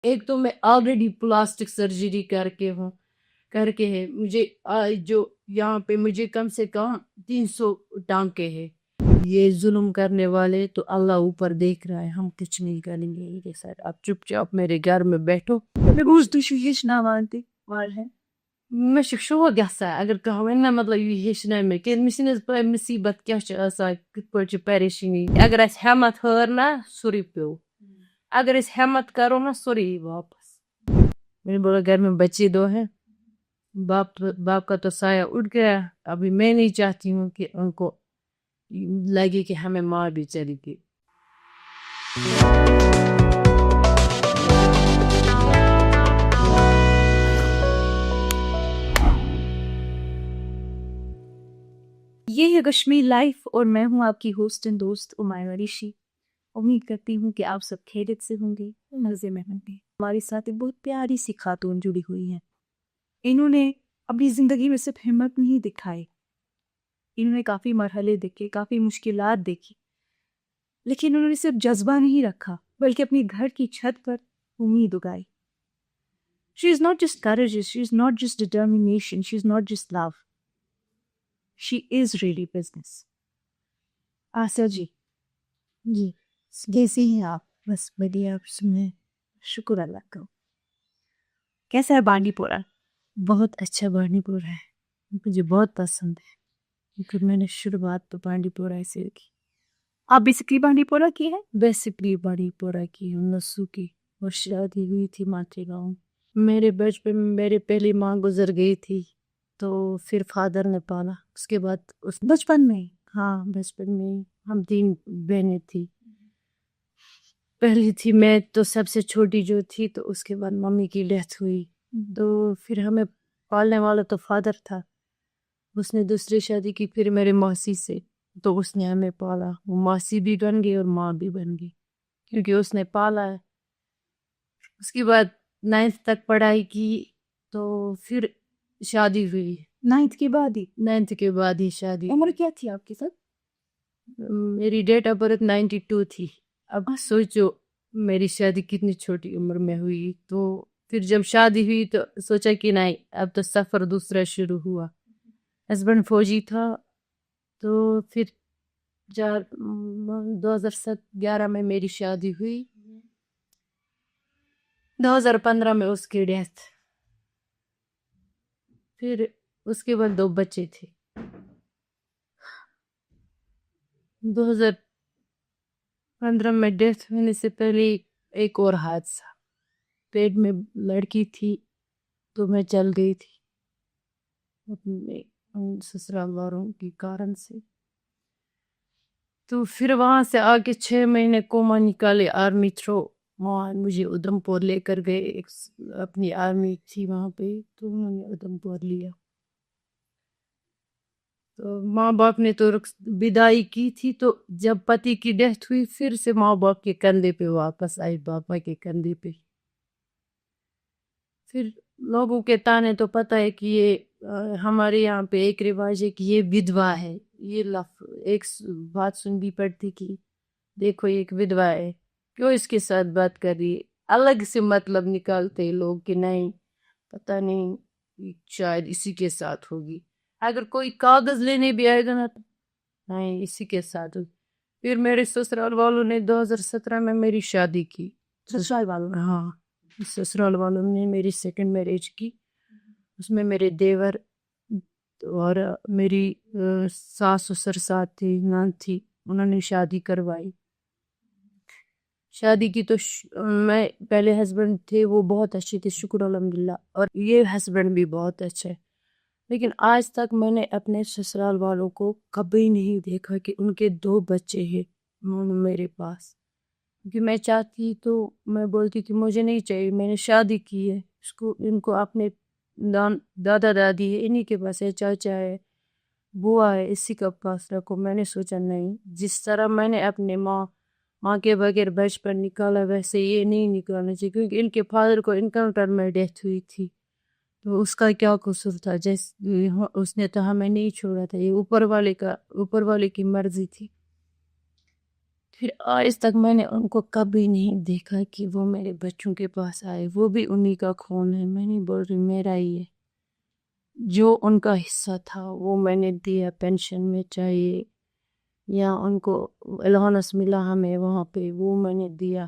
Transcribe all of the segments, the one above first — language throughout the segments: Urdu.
ایک تو میں آلریڈی پلاسٹک سرجری کر کے ہے مجھے جو یہاں پہ مجھے کم سے کم 300 ٹانکے ہیں. یہ ظلم کرنے والے تو اللہ اوپر دیکھ رہا ہے، ہم کچھ نہیں کریں گے ان کے ساتھ. آپ چپ چاپ میرے گھر میں بیٹھو. مےٚ چھُ شوق گژھان اگر کانٛہہ وَنہِ نا مطلب یہِ ہیٚچھناو مےٚ کیٛازِ مےٚ چھِنہٕ حظ پاے مُصیٖبت کیٛاہ چھِ آسان کِتھ پٲٹھۍ چھِ پریشٲنی. اگر اَسہِ ہٮ۪مت ہٲر نا سورُے پیوٚو، اگر أسۍ ہٮ۪مت کرو نا سورُے یی واپس. میں نے بولا گھر میں بچے 2 ہیں، باپ کا تو سایہ اٹھ گیا. ابھی میں نہیں چاہتی ہوں کہ ان کو لگے کہ ہمیں ماں بھی چلی گئی. یہ ہے کشمیر لائف اور میں ہوں آپ کی ہوسٹ اینڈ دوست عمائرہ ریشی. امید کرتی ہوں کہ آپ سب خیریت سے ہوں گے، مزے میں ہوں گے. ہمارے ساتھ ایک بہت پیاری سی خاتون جڑی ہوئی ہیں. انہوں نے اپنی زندگی میں صرف ہمت نہیں دکھائی، انہوں نے کافی مرحلے دیکھے، کافی مشکلات دیکھی، لیکن انہوں نے صرف جذبہ نہیں رکھا بلکہ اپنی گھر کی چھت پر امید اگائی. She is not just courageous, she is not just determination, she is not just love. She is really business. Asiya ji, جی کیسی ہیں آپ؟ بس بڑھیا، آپ سنیں. شکر اللہ کا. کیسا ہے بانڈی پورہ؟ بہت اچھا بانڈی پورہ ہے، مجھے بہت پسند ہے کیونکہ میں نے شروعات تو بانڈی پورہ سے کی. آپ بیسکلی بانڈی پورہ کی ہے؟ بیسکلی بانڈی پورہ کی ہوں، نسو کی، اور شادی ہوئی تھی ماٹے گاؤں. میرے بچپن میں میری پہلی ماں گزر گئی تھی تو پھر فادر نے پالا. اس کے بعد بچپن میں؟ ہاں بچپن میں. ہم 3 بہنیں تھی، پہلی تھی میں تو سب سے چھوٹی جو تھی، تو اس کے بعد ممی کی ڈیتھ ہوئی تو پھر ہمیں پالنے والا تو فادر تھا. اس نے دوسری شادی کی پھر میرے موسی سے، تو اس نے ہمیں پالا. وہ ماسی بھی بن گئی اور ماں بھی بن گئی کیونکہ اس نے پالا ہے. اس کے بعد 9th تک پڑھائی کی تو پھر شادی ہوئی. 9th کے بعد ہی؟ 9th کے بعد ہی شادی. عمر کیا تھی آپ کے ساتھ؟ میری ڈیٹ آف برتھ 92 تھی. اب سوچو میری شادی کتنی چھوٹی عمر میں ہوئی. تو پھر جب شادی ہوئی تو سوچا کہ نہیں اب تو سفر دوسرا شروع ہوا. ہسبینڈ فوجی تھا تو پھر 2011 میں میری شادی ہوئی. 2015 میں اس کی ڈیتھ. پھر اس کے بعد 2 بچے تھے. 2015 میں ڈیتھ ہونے سے پہلے ایک اور حادثہ. پیٹ میں لڑکی تھی تو میں چل گئی تھی اپنے سسرال والوں کے کارن سے. تو پھر وہاں سے آگے 6 مہینے کوما نکالے آرمی تھرو. وہاں مجھے ادھم پور لے کر گئے، اپنی آرمی تھی وہاں پہ تو انہوں نے ادھم پور لیا. تو ماں باپ نے تو بدائی کی تھی، تو جب پتی کی ڈیتھ ہوئی پھر سے ماں باپ کے کندھے پہ واپس آئی، پاپا کے کندھے پہ. پھر لوگوں کے تانے تو پتہ ہے کہ یہ ہمارے یہاں پہ ایک رواج ہے کہ یہ ودوا ہے. یہ ایک بات سننی پڑتی کہ دیکھو یہ ایک ودوا ہے، کیوں اس کے ساتھ بات کر رہی ہے. الگ سے مطلب نکالتے لوگ کہ نہیں پتہ نہیں شاید اسی کے ساتھ ہوگی. اگر کوئی کاغذ لینے بھی آئے گا نا تو نہیں اسی کے ساتھ ہوگی. پھر میرے سسرال والوں نے 2017 میں میری شادی کی. سسرال والوں؟ ہاں سسرال والوں نے میری 2nd میرج کی. اس میں میرے دیور اور میری ساس سسر ساتھ تھی، نند تھی، انہوں نے شادی کروائی. شادی کی تو میں پہلے ہسبینڈ تھے وہ بہت اچھے تھے شکر الحمدللہ، اور یہ ہسبینڈ بھی بہت اچھا ہے. لیکن آج تک میں نے اپنے سسرال والوں کو کبھی نہیں دیکھا کہ ان کے 2 بچے ہیں میرے پاس. کیونکہ میں چاہتی تو میں بولتی کہ مجھے نہیں چاہیے، میں نے شادی کی ہے. ان کو اپنے دادا دادی ہے انہی کے پاس ہے، چاچا ہے، بوا ہے، اسی کا پاس رکھو. میں نے سوچا نہیں، جس طرح میں نے اپنے ماں کے بغیر بچپن نکالا ویسے یہ نہیں نکالنا چاہیے. کیونکہ ان کے فادر کو انکاؤنٹر میں ڈیتھ ہوئی تھی تو اس کا کیا قصور تھا؟ اس نے تو ہمیں نہیں چھوڑا تھا، یہ اوپر والے کی مرضی تھی. پھر آج تک میں نے ان کو کبھی نہیں دیکھا کہ وہ میرے بچوں کے پاس آئے. وہ بھی انہی کا خون ہے. میں نہیں بول رہی میرا ہی ہے. جو ان کا حصہ تھا وہ میں نے دیا پینشن میں چاہیے یا ان کو الہانس ملا ہمیں وہاں پہ وہ میں نے دیا.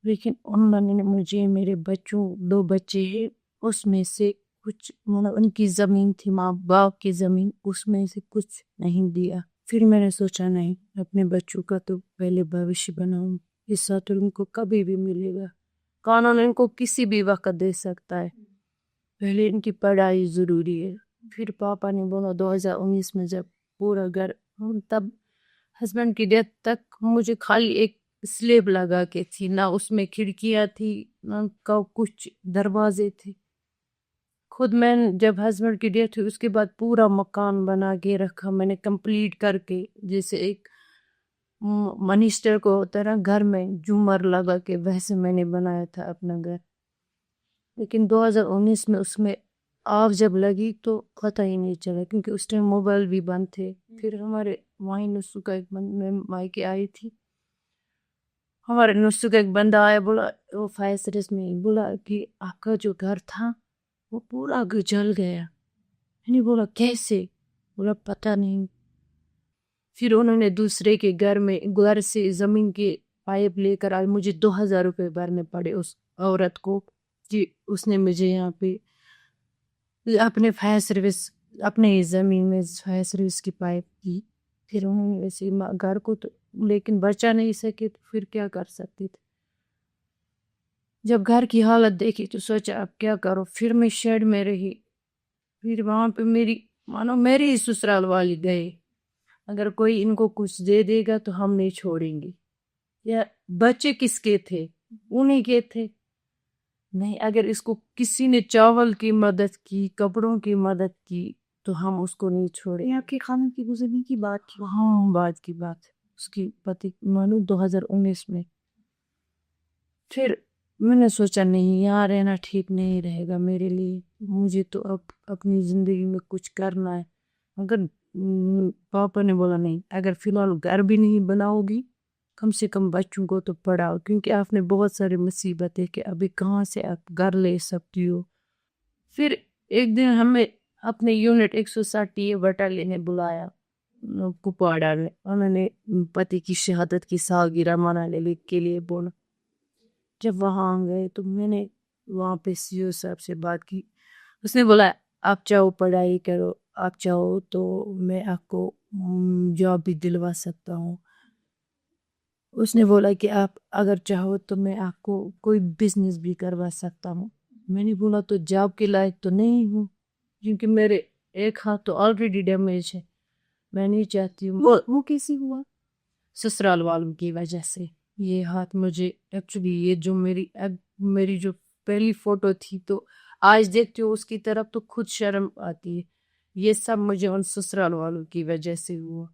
لیکن انہوں نے مجھے میرے بچوں 2 بچے ہیں اس میں سے کچھ ان کی زمین تھی ماں باپ کی زمین اس میں سے کچھ نہیں دیا. پھر میں نے سوچا نہیں اپنے بچوں کا تو پہلے بھوشیہ بناؤں. حصہ تو ان کو کبھی بھی ملے گا. قانون ان کو کسی بھی وقت دے سکتا ہے. پہلے ان کی پڑھائی ضروری ہے. پھر پاپا نے بولا 2019 میں جب پورا گھر تب ہسبینڈ کی ڈیتھ تک مجھے خالی ایک سلیب لگا کے تھی نہ اس میں کھڑکیاں تھی نہ کچھ دروازے تھے. خود میں جب ہسبینڈ کی ڈیتھ ہوئی اس کے بعد پورا مکان بنا کے رکھا میں نے کمپلیٹ کر کے جیسے ایک منسٹر کو ہوتا ہے نا گھر میں جھومر لگا کے ویسے میں نے بنایا تھا اپنا گھر. لیکن 2019 میں اس میں آگ جب لگی تو پتہ ہی نہیں چلا کیونکہ اس ٹائم موبائل بھی بند تھے. پھر ہمارے وہیں نسو کا ایک میں مائکے آئی تھی ہمارے نسو کا ایک بندہ آیا بولا وہ فائر سروس میں بولا کہ آپ کا جو گھر تھا وہ پورا جل گیا. میں نے بولا کیسے؟ بولا پتہ نہیں. پھر انہوں نے دوسرے کے گھر سے زمین کے پائپ لے کر آئے. مجھے 2000 روپے بھرنے پڑے اس عورت کو کہ اس نے مجھے یہاں پہ اپنے فائر سروس اپنے ہی زمین میں فائر سروس کی پائپ کی. پھر انہوں نے ویسے گھر کو تو لیکن بچا نہیں سکے تو پھر کیا کر سکتے تھے. جب گھر کی حالت دیکھی تو سوچا اب کیا کرو. پھر میں شیڈ میں رہی. پھر وہاں پہ میرے ہی سسرال والی گئے اگر کوئی ان کو کچھ دے دے گا تو ہم نہیں چھوڑیں گے. یا بچے کس کے تھے؟ انہیں کے تھے. نہیں اگر اس کو کسی نے چاول کی مدد کی کپڑوں کی مدد کی تو ہم اس کو نہیں چھوڑے. یہ آپ کے خانم کی گزرنے کی بات کی؟ ہاں بات کی بات اس کی پتی 2019 میں. پھر میں نے سوچا نہیں یہاں رہنا ٹھیک نہیں رہے گا میرے لیے. مجھے تو اب اپنی زندگی میں کچھ کرنا ہے. اگر پاپا نے بولا نہیں اگر فی الحال گھر بھی نہیں بناؤ گی کم سے کم بچوں کو تو پڑھاؤ کیونکہ آپ نے بہت ساری مصیبتیں کہ ابھی کہاں سے آپ گھر لے سکتی ہو. پھر ایک دن ہمیں اپنے یونٹ 160 بٹالین نے بلایا کپواڑہ میں. انہوں نے پتی کی شہادت کی سالگرہ منانے کے لیے بولا. جب وہاں گئے تو میں نے وہاں پہ سی او صاحب سے بات کی. اس نے بولا آپ چاہو پڑھائی کرو آپ چاہو تو میں آپ کو جاب بھی دلوا سکتا ہوں. اس نے بولا کہ آپ اگر چاہو تو میں آپ کو کوئی بزنس بھی کروا سکتا ہوں. میں نے بولا تو جاب کے لائق تو نہیں ہوں کیونکہ میرے ایک ہاتھ تو آلریڈی ڈیمیج ہے. میں نہیں چاہتی ہوں. وہ کیسے ہوا؟ سسرال والوں کی وجہ سے. یہ ہاتھ مجھے ایکچولی یہ جو میری جو پہلی فوٹو تھی تو آج دیکھتی ہوں اس کی طرف تو خود شرم آتی ہے. یہ سب مجھے ان سسرال والوں کی وجہ سے ہوا.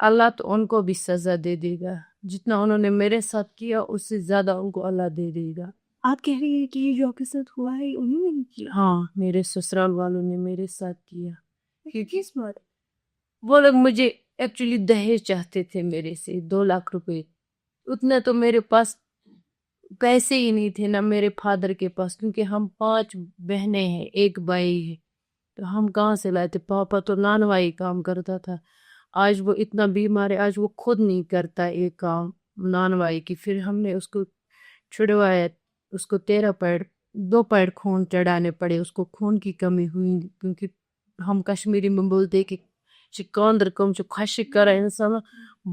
اللہ تو ان کو بھی سزا دے دے گا. جتنا انہوں نے میرے ساتھ کیا اس سے زیادہ ان کو اللہ دے دے گا. آپ کہہ رہی ہیں کہ یہ جو آپ کے ساتھ ہوا ہے انہوں نے کیا؟ ہاں میرے سسرال والوں نے میرے ساتھ کیا. کس بات؟ وہ لوگ مجھے ایکچولی دہیج چاہتے تھے میرے سے 2 لاکھ روپے. اتنا تو میرے پاس پیسے ہی نہیں تھے نہ میرے فادر کے پاس کیونکہ ہم 5 بہنیں ہیں 1 بھائی ہے تو ہم کہاں سے لائے تھے. پاپا تو نانوائی کام کرتا تھا. آج وہ اتنا بیمار ہے آج وہ خود نہیں کرتا ایک کام نانوائی کی. پھر ہم نے اس کو چھڑوایا اس کو 13 پیر 2 پیر خون چڑھانے پڑے. اس کو خون کی کمی ہوئی کیونکہ ہم کشمیری میں بولتے کہ چکاندر کم جو خشک کرا انسان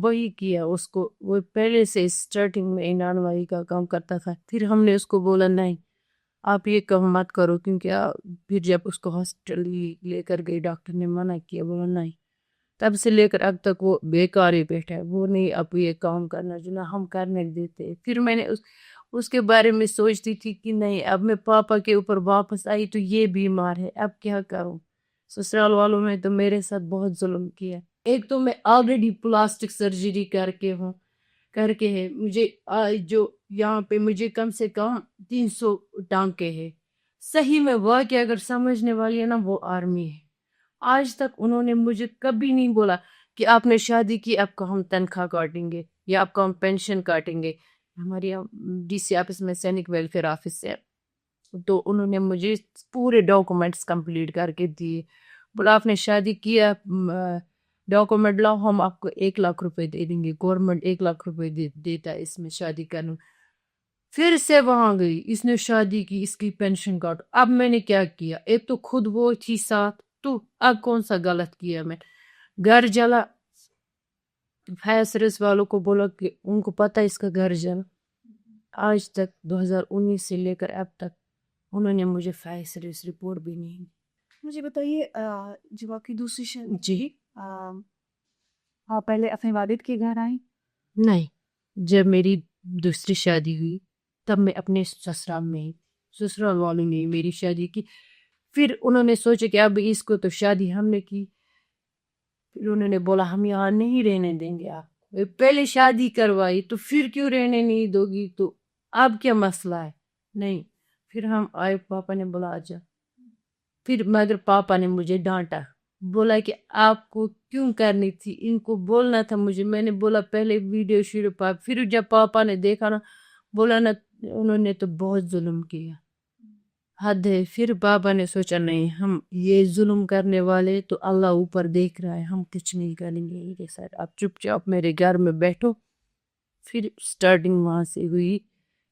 وہی کیا اس کو. وہ پہلے سے سٹارٹنگ میں نانوائی کا کام کرتا تھا. پھر ہم نے اس کو بولا نہیں آپ یہ کام مت کرو کیونکہ پھر جب اس کو ہاسپٹل لے کر گئی ڈاکٹر نے منع کیا. بولا نہیں. تب سے لے کر اب تک وہ بیکار ہی بیٹھا ہے. وہ نہیں اب یہ کام کرنا جو نہ ہم کرنے دیتے. پھر میں نے اس کے بارے میں سوچتی تھی کہ نہیں اب میں پاپا کے اوپر واپس آئی تو یہ بیمار ہے اب کیا کروں. سسرال والوں میں تو میرے ساتھ بہت ظلم کیا. ایک تو میں آلریڈی پلاسٹک سرجری کر کے ہے. مجھے جو یہاں پہ مجھے کم سے کم 300 ٹانکے ہے. صحیح میں واقعہ اگر سمجھنے والی ہے نا وہ آرمی ہے. آج تک انہوں نے مجھے کبھی نہیں بولا کہ آپ نے شادی کی آپ کو ہم تنخواہ کاٹیں گے یا آپ کا ہم پینشن کاٹیں گے. ہمارے یہاں ڈی سی آفس میں سینک ویلفیئر آفس ہے, تو انہوں نے مجھے پورے ڈاکومنٹس کمپلیٹ کر کے دیے. بولا آپ نے شادی کیا, ڈاکومنٹ لاؤ, ہم آپ کو 1 لاکھ روپے دے دیں گے, گورنمنٹ 1 لاکھ روپے دیتا ہے اس میں شادی کرنے. پھر سے وہاں گئی, اس نے شادی کی, اس کی پینشن کاٹو. اب میں نے کیا کیا, ایک تو خود وہ تھی ساتھ, تو اب کون سا غلط کیا میں. گھر جلا, فائر سروس والوں کو بولا کہ ان کو پتہ اس کا گھر جلا. آج تک 2019 سے لے کر اب تک انہوں نے مجھے فائر سروس رپورٹ بھی نہیں. مجھے بتائیے جب آپ کی دوسری شادی, جی آپ پہلے اپنے والد کے گھر آئیں؟ نہیں, جب میری دوسری شادی ہوئی تب میں اپنے سسرال میں ہی, سسرال والوں نے میری شادی کی. پھر انہوں نے سوچا کہ اب اس کو تو شادی ہم نے کی, پھر انہوں نے بولا ہم یہاں نہیں رہنے دیں گے آپ. پہلے شادی کروائی تو پھر کیوں رہنے نہیں دو گی, تو اب کیا مسئلہ ہے. نہیں, پھر ہم آئے, پاپا نے بولا آجا. پھر مگر پاپا نے مجھے ڈانٹا, بولا کہ آپ کو کیوں کرنی تھی, ان کو بولنا تھا مجھے. میں نے بولا پہلے ویڈیو شیڈیو پھر جب پاپا نے دیکھا نا, بولا نا انہوں نے تو بہت ظلم کیا, حد ہے. پھر پاپا نے سوچا نہیں, ہم یہ ظلم کرنے والے تو اللہ اوپر دیکھ رہا ہے, ہم کچھ نہیں کریں گے. یہ سر آپ چپ چاپ میرے گھر میں بیٹھو. پھر سٹارٹنگ وہاں سے ہوئی,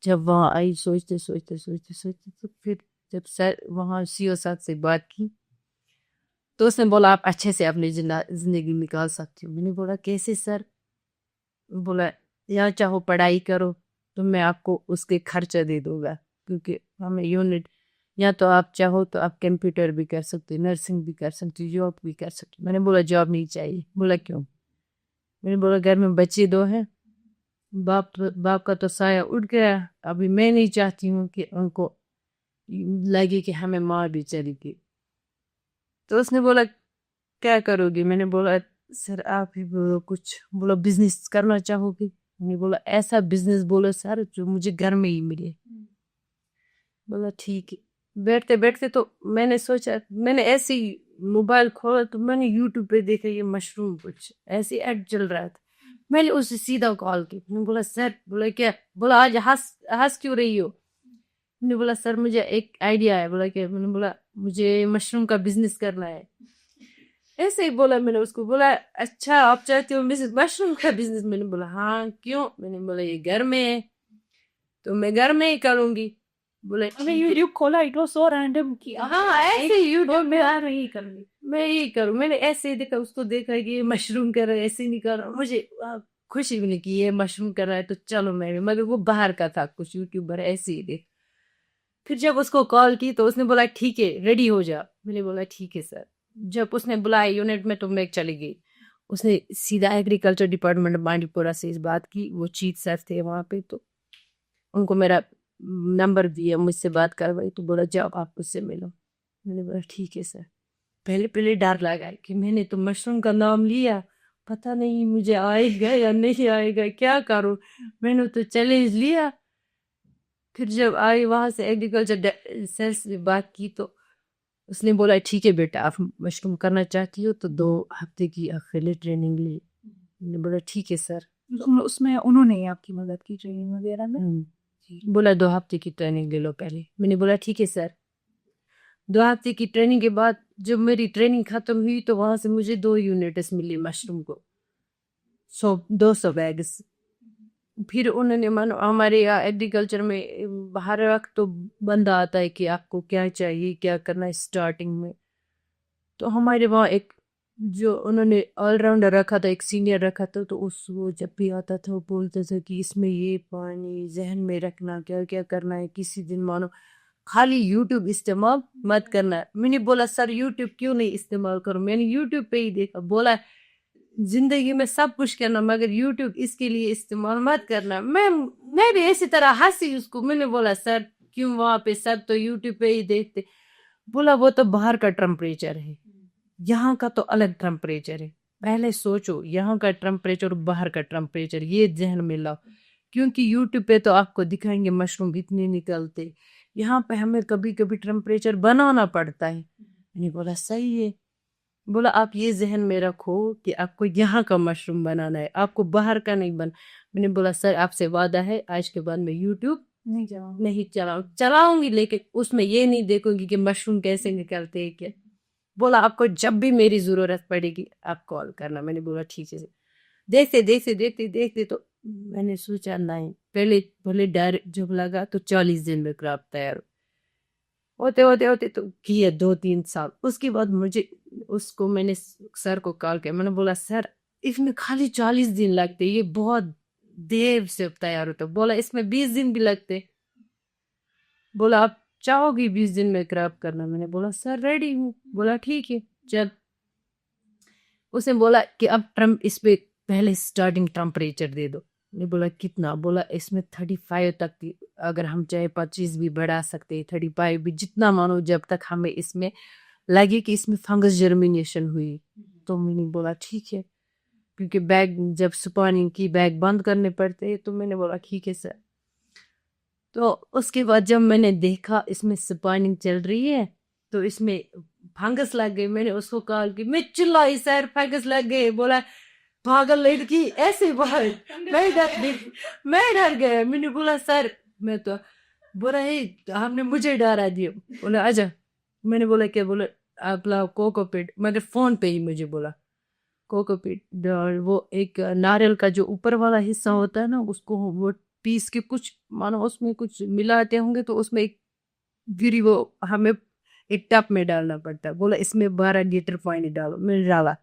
جب وہاں آئی سوچتے تو پھر جب سر وہاں سی او صاحب سے بات کی تو اس نے بولا آپ اچھے سے اپنی زندگی نکال سکتی ہو. میں نے بولا کیسے سر؟ بولا یا چاہو پڑھائی کرو تو میں آپ کو اس کے خرچہ دے دوں گا, کیونکہ ہمیں یونٹ, یا تو آپ چاہو تو آپ کمپیوٹر بھی کر سکتے, نرسنگ بھی کر سکتے, جاب بھی کر سکتے. میں نے بولا جاب نہیں چاہیے. بولا کیوں؟ میں نے بولا گھر میں بچے 2 ہیں, باپ کا تو سایہ اٹھ گیا, ابھی میں نہیں چاہتی ہوں کہ ان کو لگے کہ ہمیں ماں بھی چلی گئی. تو اس نے بولا کیا کرو گی؟ میں نے بولا سر آپ ہی بولو کچھ. بولا بزنس کرنا چاہو گی؟ میں نے بولا ایسا بزنس بولو سر جو مجھے گھر میں ہی ملے. بولا ٹھیک ہے. بیٹھتے بیٹھتے تو میں نے سوچا, میں نے ایسے ہی موبائل کھولا تو میں نے یوٹیوب پہ دیکھا یہ مشروم کچھ ایسے ایڈ چل رہا تھا. میں نے اسے سیدھا کال کی. میں نے بولا سر. بولا کیا؟ بولا آج ہنس کیوں رہی ہو؟ میں نے بولا سر مجھے ایک آئیڈیا ہے. بولا کہ میں نے بولا مجھے مشروم کا بزنس کرنا ہے. ایسے ہی بولا میں نے اس کو. بولا اچھا آپ چاہتے ہو مشروم کا بزنس؟ میں نے بولا ہاں کیوں؟ میں نے بولا یہ گھر میں ہے تو میں گھر میں ہی کروں گی. بولا یوٹیوب کھولا, اٹ واز سو رینڈم کہ ہاں ایسے ہی یوٹیوب میں یہی کروں گی, میں یہی کروں. میں نے ایسے ہی دیکھا, اس کو دیکھا کہ یہ مشروم کر رہا ہے, ایسے نہیں کر رہا. مجھے خوشی بھی نہیں کہ یہ مشروم کر رہا ہے تو چلو میں بھی, مگر وہ باہر کا تھا کچھ یوٹیوبر ایسے ہی دیکھ. پھر جب اس کو کال کی تو اس نے بولا ٹھیک ہے ریڈی ہو جا. میں نے بولا ٹھیک ہے سر. جب اس نے بلایا یونٹ میں تو میں چلی گئی. اس نے سیدھا ایگریکلچر ڈپارٹمنٹ بانڈی پورہ سے اس بات کی, وہ چیف سر تھے وہاں پہ, تو ان کو میرا نمبر دیا, مجھ سے بات کروائی, تو بولا جاؤ آپ اس سے ملو. میں نے بولا ٹھیک ہے سر. پہلے ڈر لگا کہ میں نے تو مشروم کا نام لیا, پتہ نہیں مجھے آئے گا یا نہیں آئے گا, کیا کروں. میں نے تو چیلنج لیا. پھر جب آئی وہاں سے ایگریکلچر سر سے بات کی تو اس نے بولا ٹھیک ہے بیٹا آپ مشروم کرنا چاہتی ہو تو 2 ہفتے کی اخیلی ٹریننگ لی. میں نے بولا ٹھیک ہے سر. اس میں انہوں نے آپ کی مدد کی ٹریننگ وغیرہ میں؟ بولا 2 ہفتے کی ٹریننگ لے لو پہلے. میں نے بولا ٹھیک ہے سر. 2 ہفتے کی ٹریننگ کے بعد جب میری ٹریننگ ختم ہوئی تو وہاں سے مجھے 2 یونٹس ملی مشروم کو, 200 بیگس. پھر انہوں نے ہمارے یہاں ایگریکلچر میں ہر وقت تو بندہ آتا ہے کہ آپ کو کیا چاہیے, کیا کرنا ہے اسٹارٹنگ میں. تو ہمارے وہاں ایک جو انہوں نے آل راؤنڈر رکھا تھا, ایک سینئر رکھا تھا, تو وہ جب بھی آتا تھا وہ بولتا تھا کہ اس میں یہ پانی ذہن میں رکھنا, کیا کیا کرنا ہے. کسی دن مانو خالی یوٹیوب استعمال مت کرنا. میں نے بولا سر یوٹیوب کیوں نہیں استعمال کروں, میں نے یوٹیوب پہ ہی دیکھا. بولا زندگی میں سب کچھ کرنا مگر یوٹیوب اس کے لیے استعمال مت کرنا. میں بھی اسی طرح ہنسی اس کو. میں نے بولا سر کیوں, وہاں پہ سب تو یوٹیوب پہ ہی دیکھتے. بولا وہ تو باہر کا ٹمپریچر ہے, یہاں کا تو الگ ٹمپریچر ہے. پہلے سوچو یہاں کا ٹمپریچر اور باہر کا ٹمپریچر, یہ ذہن میں لاؤ. کیونکہ یوٹیوب پہ تو آپ کو دکھائیں گے مشروم اتنے نکلتے, یہاں پہ ہمیں کبھی کبھی ٹمپریچر بنانا پڑتا ہے. میں نے بولا صحیح ہے. بولا آپ یہ ذہن میں رکھو کہ آپ کو یہاں کا مشروم بنانا ہے، آپ کو باہر کا نہیں میں نے بولا سر آپ سے وعدہ ہے آج کے بعد میں یوٹیوب نہیں چلاؤں گی، لیکن اس میں یہ نہیں دیکھوں گی کہ مشروم کیسے نکلتے ہیں کیا. بولا آپ کو جب بھی میری ضرورت پڑے گی آپ کال کرنا. میں نے بولا ٹھیک ہے. دیکھتے تو میں نے سوچا نہیں، پہلے بولے ڈائریکٹ جب لگا تو 40 دن میں کراپ تیار ہوتے تو کیے 2-3 سال. اس کے بعد مجھے اس کو میں نے سر کو کال کیا. میں نے بولا سر اس میں خالی 40 دن لگتے، یہ بہت دیر سے تیار ہوتا. بولا اس میں 20 دن بھی لگتے. بولا آپ چاہو گی 20 دن میں کراپ کرنا؟ میں نے بولا سر ریڈی ہوں. بولا ٹھیک ہے چل. اس نے بولا کہ اب اس پہ پہلے سٹارٹنگ ٹمپریچر دے دو. میں نے بولا کتنا؟ بولا اس میں 35 تک تھی، اگر ہم چاہے 25 بھی بڑھا سکتے، 35 بھی، جتنا مانو جب تک ہمیں اس میں لگے کہ اس میں فنگس جرمینیشن ہوئی. تو میں نے بولا ٹھیک ہے، کیونکہ بیگ جب سپاننگ کی بیگ بند کرنے پڑتے. تو میں نے بولا ٹھیک ہے سر. تو اس کے بعد جب میں نے دیکھا اس میں سپاننگ چل رہی ہے تو اس میں فنگس لگ گئی. میں نے اس کو کال کی، میں چلائی سر فنگس لگ گئے. بولا پاگل لڑکی ایسے بات. میں ڈر گیا. میں نے بولا سر میں تو بولا آپ نے مجھے ڈرا دیا. بولا آجا. میں نے بولا کیا؟ بولا آپ لاؤ کوکو پیٹ. مگر فون پہ ہی مجھے بولا کوکو پیٹ، وہ ایک ناریل کا جو اوپر والا حصہ ہوتا ہے نا، اس کو وہ پیس کے کچھ مانو اس میں کچھ ملاتے ہوں گے تو اس میں ایک گری وہ ہمیں ایک ٹپ میں ڈالنا پڑتا ہے. بولا اس میں 12 لیٹر پانی ڈالو. میں نے ڈالا.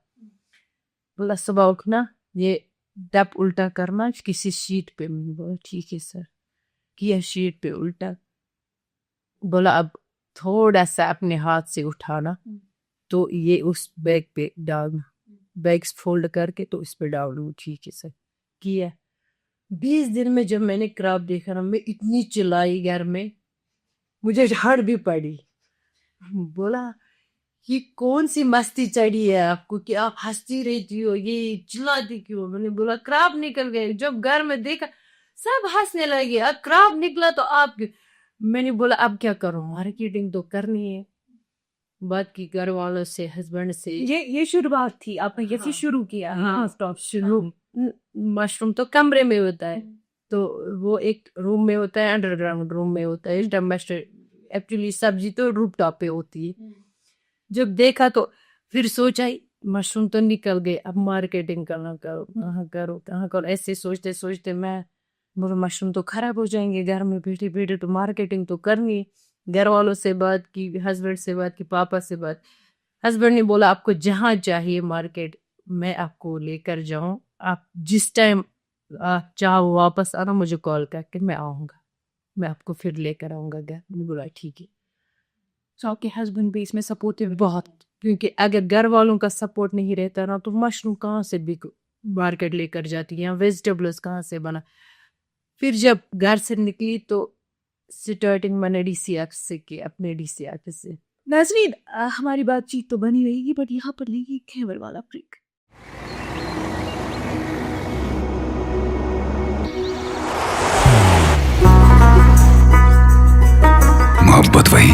بولا صبح اٹھنا یہ ٹپ الٹا کرنا کسی شیٹ پہ. میں نے بولا ٹھیک ہے سر. کیا شیٹ پہ الٹا. بولا اب تھوڑا سا اپنے ہاتھ سے اٹھانا تو یہ اس بیگ پہ ڈالنا، بیگس فولڈ کر کے تو اس پہ ڈالوں. ٹھیک ہے سر. کیا 20 دن میں جب میں نے کراپ دیکھا نا، میں اتنی چلائی گھر میں، مجھے جھاڑ بھی پڑی. بولا یہ کون سی مستی چڑھی ہے آپ کو کہ آپ ہنستی رہتی ہو، یہ چلاتی کیوں؟ میں نے بولا کراپ نکل گئے. جب گھر میں دیکھا سب ہنسنے لگے، اب کراپ نکلا تو آپ کیوں؟ میں نے بولا اب کیا کروں، مارکیٹنگ تو کرنی ہے. بات کی گھر والوں سے، ہسبینڈ سے. یہ شروعات تھی، آپ نے کیسے شروع کیا؟ ہاں شروع. مشروم تو کمرے میں ہوتا ہے، تو وہ ایک روم میں ہوتا ہے، انڈر گراؤنڈ روم میں ہوتا ہے. ایکچولی سبزی تو روپ ٹاپ پہ ہوتی ہے. جب دیکھا تو پھر سوچا مشروم تو نکل گئے، اب مارکیٹنگ کرنا کہاں کرو. ایسے سوچتے سوچتے میں مشروم تو خراب ہو جائیں گے گھر میں بیٹھے بیٹھے، تو مارکیٹنگ تو کرنی. گھر والوں سے بات کی، ہسبینڈ سے بات کی، پاپا سے بات. ہسبینڈ نے بولا آپ کو جہاں چاہیے مارکیٹ میں آپ کو لے کر جاؤں، آپ جس ٹائم آپ چاہو واپس آنا مجھے کال کر کے میں آؤں گا، میں آپ کو پھر لے کر آؤں گا گھر. میں نے بولا ٹھیک ہے. تو آپ کے ہسبینڈ بھی اس میں سپورٹیو بہت، کیونکہ اگر گھر والوں کا سپورٹ نہیں رہتا نا تو مشروم کہاں سے بھی مارکیٹ لے کر جاتی ہیں، ویجیٹیبلز کہاں سے بنا. پھر جب گھر سے نکلی تو سٹارٹنگ میں نے ڈی سی آفس سے کی، اپنے ڈی سی آفس سے. ناظرین ہماری بات چیت تو بنی رہے گی، بٹ یہاں پر لے گی خیبر والا بریک. محبت وہی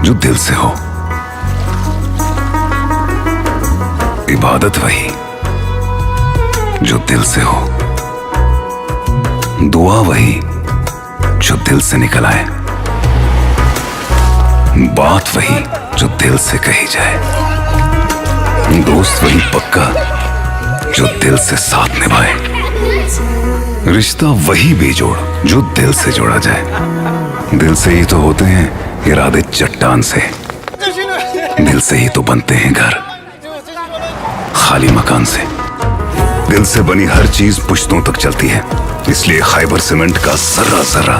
جو دل سے ہو، عبادت وہی جو دل سے ہو، دعا وہی جو دل سے نکل آئے، بات وہی جو دل سے کہی جائے، دوست وہی پکا جو دل سے ساتھ نبھائے، رشتہ وہی بے جوڑ جو دل سے جوڑا جائے. دل سے ہی تو ہوتے ہیں ارادے چٹان سے، دل سے ہی تو بنتے ہیں گھر خالی مکان سے. دل سے بنی ہر چیز پشتوں تک چلتی ہے، اس لیے خیبر سیمنٹ کا ذرہ ذرہ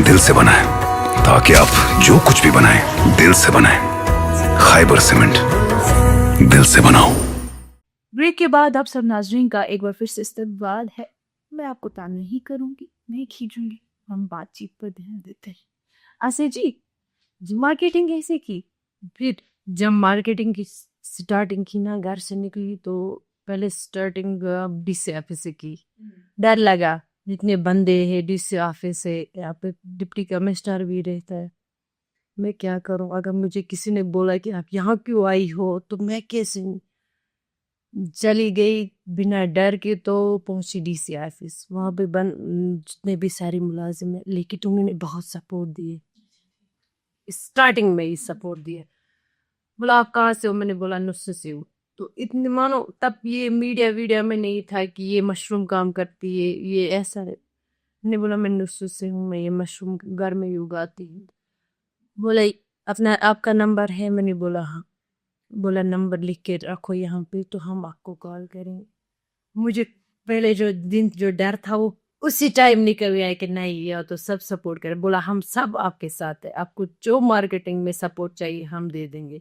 دل سے بنا ہے، تاکہ آپ جو کچھ بھی بنائیں دل سے بنائیں. خیبر سیمنٹ، دل سے بناؤ. بریک کے بعد آپ سب ناظرین کا ایک بار پھر سے استقبال ہے. میں آپ کو تان نہیں کروں گی، نہیں کھینچوں گی، ہم بات چیت پر دھیان دیتے ہیں. آسے جی مارکیٹنگ کیسے کی؟ پھر جب مارکیٹنگ کی سٹارٹنگ کی نا، گھر سے نکلی تو پہلے سٹارٹنگ ڈی سی آفس سے کی. ڈر لگا، جتنے بندے ہیں ڈی سی آفس سے، یہاں پہ ڈپٹی کمشنر بھی رہتا ہے. میں کیا کروں؟ اگر مجھے کسی نے بولا کہ آپ یہاں کیوں آئی ہو تو میں کیسے چلی گئی بنا ڈر کے، تو پہنچی ڈی سی آفس. وہاں پہ جتنے بھی سارے ملازم ہیں، لیکن انہوں نے بہت سپورٹ دیے، اسٹارٹنگ میں ہی سپورٹ دیے. بولا آپ کہاں سے ہو؟ میں نے بولا نصر سے ہوں. تو اتنے مانو تب یہ میڈیا میں نہیں تھا کہ یہ مشروم کام کرتی ہے، یہ ایسا ہے. میں نے بولا میں نصر سے ہوں، میں یہ مشروم گھر میں ہی اگاتی ہوں. بولا اپنا آپ کا نمبر ہے؟ میں نے بولا ہاں. بولا نمبر لکھ کے رکھو یہاں پہ تو ہم آپ کو کال کریں گے. مجھے پہلے جو ڈر تھا وہ اسی ٹائم نکل گیا کہ نہیں یہ تو سب سپورٹ کرے. بولا ہم سب آپ کے ساتھ ہیں، آپ کو جو مارکیٹنگ میں سپورٹ چاہیے ہم دے دیں گے.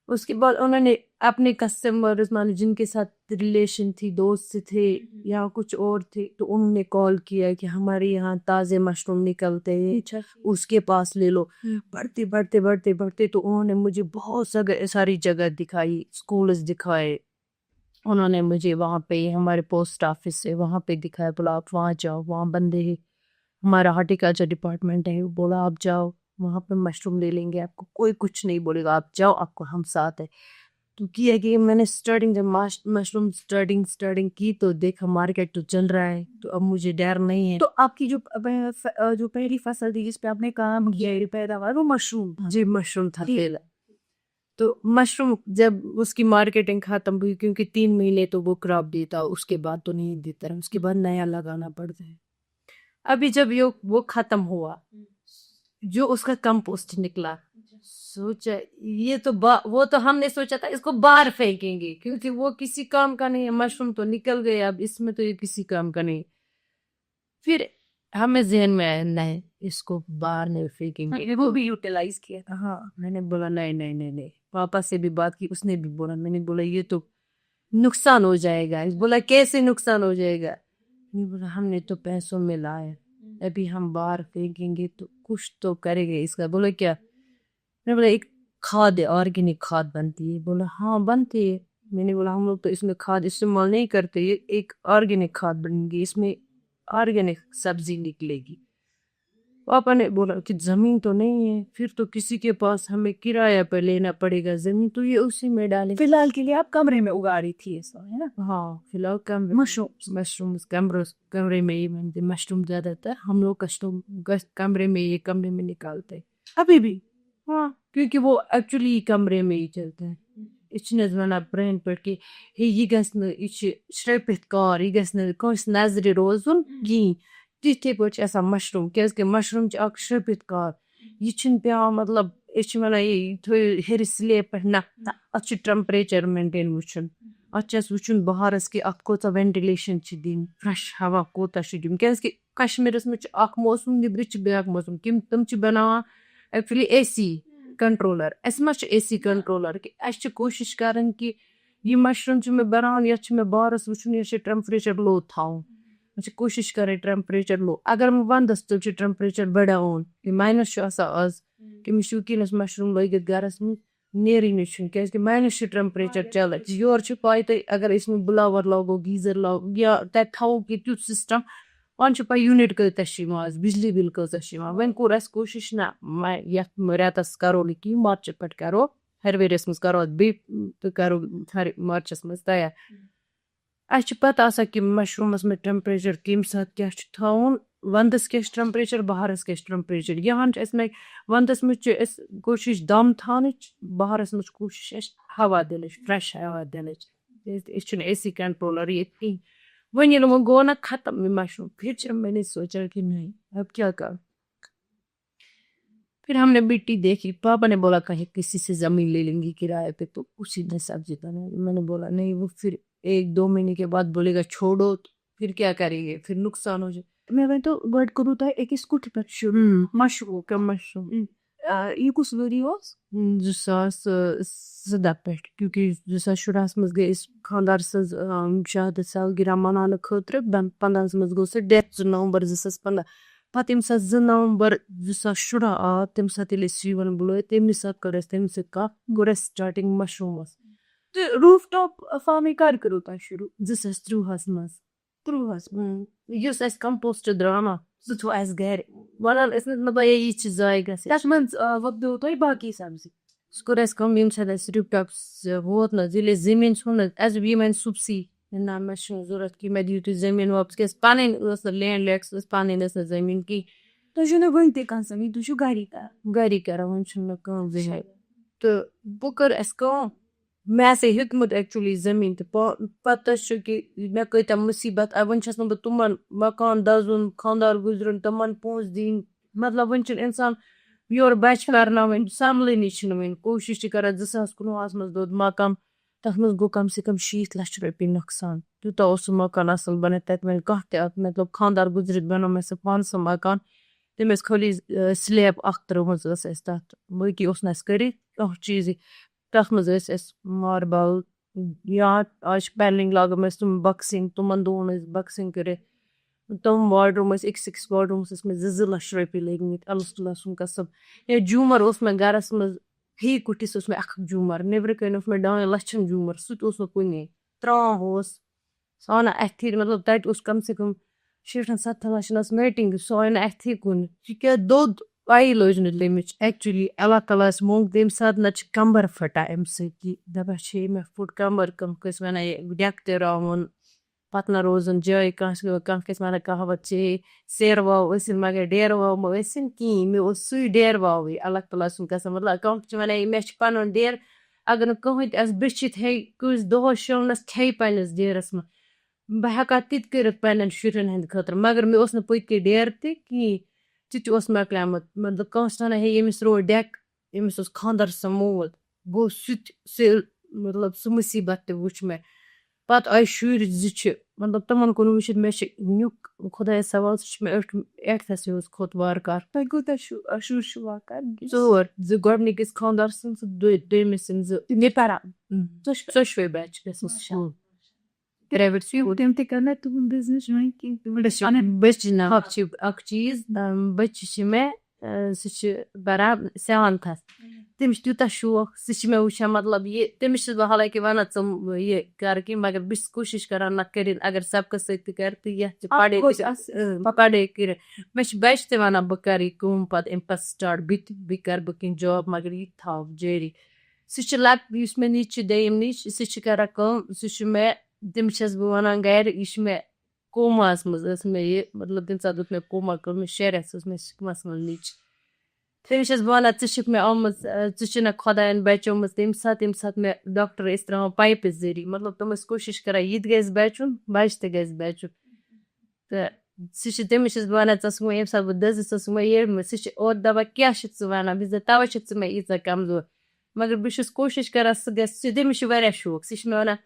اس کے بعد انہوں نے اپنے کسٹمرز جن کے ساتھ ریلیشن تھی، دوست تھے یا کچھ اور تھے، تو انہوں نے کال کیا کہ ہمارے یہاں تازے مشروم نکلتے ہیں، اس کے پاس لے لو. بڑھتے تو انہوں نے مجھے بہت ساری جگہ دکھائی، اسکولز دکھائے. انہوں نے مجھے وہاں پہ ہمارے پوسٹ آفس ہے وہاں پہ دکھایا. بولا آپ وہاں جاؤ، وہاں بندے ہیں، ہمارا ہارٹیکلچر ڈپارٹمنٹ ہے. بولا آپ جاؤ وہاں پہ مشروم لے لیں گے، آپ کو کوئی کچھ نہیں بولے گا، آپ جاؤ، آپ کو ہم ساتھ ہے. تو کیا کہ میں نے جب مشروم اسٹارٹنگ کی تو دیکھا مارکیٹ تو چل رہا ہے، تو اب مجھے ڈر نہیں ہے. تو آپ کی جو پہلی فصل تھی جس پہ آپ نے کام کیا ہے پیداوار، وہ مشروم تھا؟ جی مشروم تھا پہلا. تو مشروم جب اس کی مارکیٹنگ ختم ہوئی، کیونکہ 3 مہینے تو وہ کراپ دیتا، اس کے بعد تو نہیں دیتا ہے، اس کے بعد نیا لگانا پڑتا ہے. ابھی جب وہ ختم ہوا، جو اس کا کمپوسٹ نکلا، سوچا یہ تو وہ تو ہم نے سوچا تھا اس کو باہر پھینکیں گے کیونکہ وہ کسی کام کا نہیں ہے. مشروم تو نکل گئے، اب اس میں تو یہ کسی کام کا نہیں. پھر ہمیں ذہن میں آیا نہیں اس کو باہر نہیں پھینکیں گے، وہ بھی یوٹیلائز کیا تھا. ہاں میں نے بولا نہیں. پاپا سے بھی بات کی، اس نے بھی بولا. میں نے بولا یہ تو نقصان ہو جائے گا. بولا کیسے نقصان ہو جائے گا؟ میں بولا ہم نے تو پیسوں میں لایا، ابھی ہم باہر پھینکیں گے تو کچھ تو کرے گا اس کا. بولا کیا؟ میں نے بولا ایک کھاد ہے، آرگینک کھاد بنتی ہے. بولا ہاں بنتی ہے. میں نے بولا ہم لوگ تو اس میں کھاد استعمال نہیں کرتے، یہ ایک آرگینک کھاد بنے گی، اس میں آرگینک سبزی نکلے گی. پاپا نے بولا کہ زمین تو نہیں ہے، پھر تو کسی کے پاس ہمیں کرایہ پہ لینا پڑے گا زمین، تو یہ اسی میں ڈالیں. فی الحال کے لیے آپ کمرے میں اگا رہی تھی ایسا ہے نا؟ ہاں فی الحال مشروم کمرے میں ہی بنتے. مشروم زیادہ تر ہم لوگ کمرے میں نکالتے ابھی بھی. ہاں کیونکہ وہ ایکچولی کمرے میں ہی چلتے ہیں. اس ونان برین پہ کہ یہ گژھِ نہٕ یہ چھِ شرٛپِتھ کار، یہ گژھِ نہٕ کٲنٛسہِ نظرِ روزُن کِہیٖنۍ. تِتھے پٲٹھۍ چھِ آسان مشروم، کیازکہِ مشروم چھِ اکھ شرٛپِتھ کار. یہ چھُنہٕ پیٚوان مطلب أسۍ چھِ ونان یہِ تھٲیِو ہیٚرِ سلیب پٮ۪ٹھ، نہ اتھ چھُ ٹیمپریچر مینٹین وٕچھُن. اتھ چھُ اَسہِ وٕچھُن بہارس کہِ اتھ کوٗتاہ وینٹِلیشن چھِ دِنۍ، فرٛیش ہوا کوٗتاہ چھُ دیُن. کیازکہِ کشمیٖرس منٛز چھُ اکھ موسم، نیٚبرٕ چھُ بیاکھ موسم. تِم چھِ بناوان ایکچولی اے سی کنٹرولر. اَسہِ ما چھُ اے سی کنٹرولر کہِ اَسہِ چھِ کوٗشش کران کہِ یہ مشروم چھُ مےٚ بناوُن، یتھ چھُ مےٚ بہارس وٕچھُن، یتھ چھُ ٹیمپریچر لو تھاوُن. مےٚ چھِ کوٗشش کرٕنۍ ٹیمپریچر لو. اگر ونٛدس تیٚلہِ چھُ ٹیمپریچر بڑاوُن، ماینس چھُ آسان آز کٔمِس چھُ وٕنکیٚنس مشروم لٲگِتھ گرس منٛز نیرٕنی چھُنہٕ، کیازکہِ ماینس چھُ ٹیمپریچر چلان. یورٕ چھُ پاے تۄہہِ اگر أسۍ وۄنۍ بلاور لاگو، گیٖزر لاگو یا تتہِ تھاوو کہِ تیُتھ سسٹم، وۄنۍ چھُ پاے یوٗنٹ کۭتیاہ چھِ یِوان آز، بجلی بل کۭژاہ چھِ یِوان. وۄنۍ کوٚر اَسہِ کوٗشش نہ یتھ رٮ۪تس کرو نہٕ کِہیٖنۍ، مارچہٕ پٮ۪ٹھ کرو، ہر ؤریس منٛز کرو اتھ بیٚیہِ تہٕ کرو مارچس منٛز تیار. اَسہِ چھِ پتہ آسان کہِ مشروٗمس منٛز ٹیمپریچر کمہِ ساتہٕ کیاہ چھُ تھاوُن، ونٛدس کیاہ چھُ ٹیمپریچر، بہارس کیاہ چھُ ٹیمپریچر. یِہان چھِ اَسہِ ونٛدس منٛز چھِ أسۍ کوٗشش دم تھاونٕچ، بہارس منٛز چھِ کوٗشش اَسہِ ہوا دِنٕچ، فرٛیش ہوا دِنٕچ. أسۍ چھِنہٕ اے سی کنٹرولر ییٚتہِ کِہیٖنۍ. وۄنۍ ییٚلہِ وۄنۍ گوٚو نا ختم یہ مشروم، پھر جب میں نے سوچا کہ نہیں اب کیا کروں، پھر ہم نے مٹی دیکھی. پاپا نے بولا کہیں کسی سے زمین لے لیں گی کرایہ پہ تو اسی نے سبزی بنائی. میں نے بولا نہیں، وہ پھر 1-2 مہینے کے بعد بولے گا چھوڑو، تو پھر کیا کریں گے، پھر نقصان ہو جائے. میں ونتو گۄڈٕ کوٚروٕ تۄہہِ أکِس کُٹھِ پٮ۪ٹھ شروٗع مشروم یہِ کُس ؤری اوس؟ 2017 پٮ۪ٹھ، کیونکہ 2016 منٛز گٔے أسۍ خانٛدار سٕنٛز شہادت سالگرہ مناونہٕ خٲطرٕ. 15 منٛز گوٚو سُہ ڈیتھ 2 نومبر 2015. پتہٕ ییٚمہِ ساتہٕ 2 نومبر 2016 آو، تمہِ ساتہٕ ییٚلہِ أسۍ یِوان بُلٲے، تمے ساتہٕ کٔر اَسہِ تٔمِس سۭتۍ کتھ، کوٚر اَسہِ سٹارٹنگ مشروٗمس. تہٕ روٗف ٹاپ فارمِنگ کر کٔرٕو تۄہہِ شروٗع؟ 2013 منٛز. 13 یُس اَسہِ کمپوسٹ درٛاو نا سُہ چھُ اَسہِ گَرِ. وَنان ٲسۍ نہٕ مطلب یہِ چھِ ضایع گژھِ. تَتھ منٛز وۄپدٲوٕ تۄہہِ باقٕے سبزی؟ سُہ کوٚر اَسہِ کٲم ییٚمہِ ساتہٕ اَسہِ رِپٹاپس ووت نہ حظ ییٚلہِ اَسہِ زٔمیٖن ژھوٚن نہ حظ اَسہِ دوٚپ یہِ مَنہِ صُبسٕے نہ مےٚ چھُنہٕ ضوٚرَتھ کینٛہہ مےٚ دِیِو تُہۍ زٔمیٖن واپس کیٛازِ پَنٕنۍ ٲس نہٕ لینٛڈ لیکٕس ٲس پَنٕنۍ ٲس نہٕ زٔمیٖن کینٛہہ. تۄہہِ چھُو نہٕ وٕنہِ تہِ کانٛہہ زٔمیٖن تُہۍ چھُو گَری کران. گَری کران وۄنۍ چھُنہٕ مےٚ کٲم زٕہٕنۍ تہٕ بہٕ کٔر اَسہِ کٲم مےٚ آسے ہیوٚتمُت ایکچُؤلی زٔمیٖن تہِ پَتہٕ چھُ کہِ مےٚ کۭتیاہ مُصیٖبت آیہِ وۄنۍ چھَس نہٕ بہٕ تِمن مکان دَزُن خانٛدار گُزرُن تِمن پونٛسہٕ دِنۍ مطلب وۄنۍ چھُنہٕ اِنسان یورٕ بَچہِ کرناوٕنۍ سَمبلٲنی چھِنہٕ وۄنۍ کوٗشِش چھِ کران 2019 منٛز دوٚد مکان تَتھ منٛز گوٚو کَم سے کَم 60 لَچھ رۄپیہِ نۄقصان تیوٗتاہ اوس سُہ مکان اَصٕل بَنٲیِتھ تَتہِ وۄنۍ کانٛہہ تہِ اکھ مطلب خانٛدار گُزرِتھ بَنو مےٚ سُہ پانہٕ سُہ مکان تٔمۍ ٲس خٲلی سِلیب اکھ ترٲومٕژ ٲس اَسہِ تَتھ باقٕے اوس نہٕ اَسہِ کٔرِتھ کانٛہہ چیٖزٕے تَتھ منٛز ٲسۍ اَسہِ ماربل یا آز چھِ پینلِنٛگ لاگان ٲسۍ تِم بۄکسِنٛگ تِمن دۄہن ٲسۍ بۄکسِنٛگ کٔرِتھ تِم واڈروٗم ٲسۍ أکِس واڈروٗمَس ٲسۍ مےٚ 2 لَچھ رۄپیہِ لٔگۍمٕتۍ اللہ تعالیٰ سُنٛد قسم یا جوٗمر اوس مےٚ گرس منٛز فی کُٹھِس اوس مےٚ 1 جوٗمر نیبرٕ کَنۍ اوس مےٚ 2 لَچھن جوٗمر سُہ تہِ اوس نہٕ کُنی ترٛام اوس سُہ آو نہٕ اَتھِ مطلب تَتہِ اوس کَم سے کَم 60-70 لَچھن ٲس میٹِنٛگ سُہ آو نہٕ اَتھِ کُن یہِ کیٛاہ دوٚد پَیی لٔج نہٕ تَمِچ ایکچُؤلی اللہ تعالیٰ ہَس منٛگ تَمہِ ساتہٕ نَتہٕ چھِ کَمبر پھٹان اَمہِ سۭتۍ یہِ دَپان چھِ مےٚ پھُٹ کَمبر کانٛہہ ٲسۍ وَنان یہِ ڈٮ۪کہٕ تہِ راوُن پَتہٕ نہ روزُن جایہِ کانٛہہ کٲنٛسہِ وَنان کہاوت چھے سیرٕ واو ٲسِن مگر ڈیرٕ واو مہ ٲسِن کِہیٖنۍ مےٚ اوس سُے ڈیرٕ واوٕے اللہ تعالیٰ سُنٛد قسم مطلب کانٛہہ چھِ وَنان مےٚ چھُ پَنُن ڈیرٕ اگر نہٕ کٕہٕنۍ تہِ آسہِ بِچھِتھ ہیٚیہِ کٲنٛسہِ دۄہَس شۄنٛگنَس کھیٚیہِ پنٛنِس ڈیرَس منٛز بہٕ ہٮ۪کہٕ ہا تِتہِ کٔرِتھ پنٛنٮ۪ن شُرٮ۪ن ہِنٛدِ خٲطرٕ مگر مےٚ اوس نہٕ پٔتۍ کِنۍ ڈیرٕ تہِ کِہیٖنۍ تہِ تہِ اوس مۄکلیومُت مطلب کانٛہہ چھِ وَنان ہے ییٚمِس روو ڈٮ۪کہٕ أمِس اوس خانٛدر سَمووُت گوٚو سُہ تہِ سُہ مطلب سُہ مُصیٖبت تہِ وٕچھ مےٚ پَتہٕ آیہِ شُرۍ 2 چھِ مطلب تِمن کُن وٕچھِتھ مےٚ چھِ نیُک خۄدایَس سوال سُہ چھُ مےٚ 8تھَسٕے حظ کھوٚت وارٕ کارٕ تۄہہِ کوٗتاہ شُرۍ چھُو واقعات 4 2 گۄڈنِکِس خانٛدار سٕنٛز تہٕ دوٚیمِس سٕنٛز 2 یہِ پَران ژۄشوَے بَچہِ گژھن سکوٗل پرٛایویٹ سکوٗل تِم تہِ کرنا تُہُنٛد بِزنِس جویِن کینٛہہ بٔچہِ نہ چھِ اکھ چیٖز بٔچہِ چھِ مےٚ سُہ چھِ پَران 7تھَس تٔمِس چھُ تیوٗتاہ شوق سُہ چھِ مےٚ وٕچھان مطلب یہِ تٔمِس چھَس بہٕ حالانکہِ وَنان ژٕ یہِ کر کینٛہہ مگر بہٕ چھَس کوٗشِش کران نہ کٔرِنۍ اگر سبقَس سۭتۍ تہِ کرِ تہٕ یَتھ چھِ پَڑٲے کٔرِتھ مےٚ چھِ بَچہِ تہِ وَنان بہٕ کَرٕ یہِ کٲم پَتہٕ اَمہِ پَتہٕ سِٹاٹ بیٚیہِ کَرٕ بہٕ کینٛہہ جاب مگر یہِ تہِ تھاو جٲری سُہ چھِ یُس مےٚ نِچ چھِ دوٚیِم نِچ سُہ چھِ کران کٲم سُہ چھُ مےٚ تٔمِس چھَس بہٕ وَنان گرِ یہِ چھِ مےٚ کوماہَس منٛز ٲس مےٚ یہِ مطلب تَمہِ ساتہٕ دیُت مےٚ کوما کٔرمٕژ 6 رٮ۪تھ ٲس مےٚ سِکمَس منٛز نِچ تٔمِس چھَس بہٕ وَنان ژٕ چھِکھ مےٚ آمٕژ ژٕ چھِنَکھ خۄدایَن بَچٲومٕژ تَمہِ ساتہٕ مےٚ ڈاکٹر ٲسۍ ترٛاوان پایپہِ ذٔریعہٕ مطلب تِم ٲسۍ کوٗشِش کران یہِ تہِ گژھِ بَچُن بَچہِ تہِ گژھِ بَچُن تہٕ سُہ چھِ تٔمِس چھَس بہٕ وَنان ژٕ ٲسٕکھ مےٚ ییٚمہِ ساتہٕ بہٕ دٔزٕس ژٕ ٲسٕکھ مےٚ ییٚڑمٕژ سُہ چھِ اورٕ دَپان کیٛاہ چھِکھ ژٕ وَنان بہٕ چھَس دَپان تَوَے چھَکھ ژٕ مےٚ ییٖژاہ کَمزور مگر بہٕ چھُس کوٗشِش کران سُہ گژھِ تٔمِس چھُ واریاہ شوق سُہ چھِ مےٚ وَنان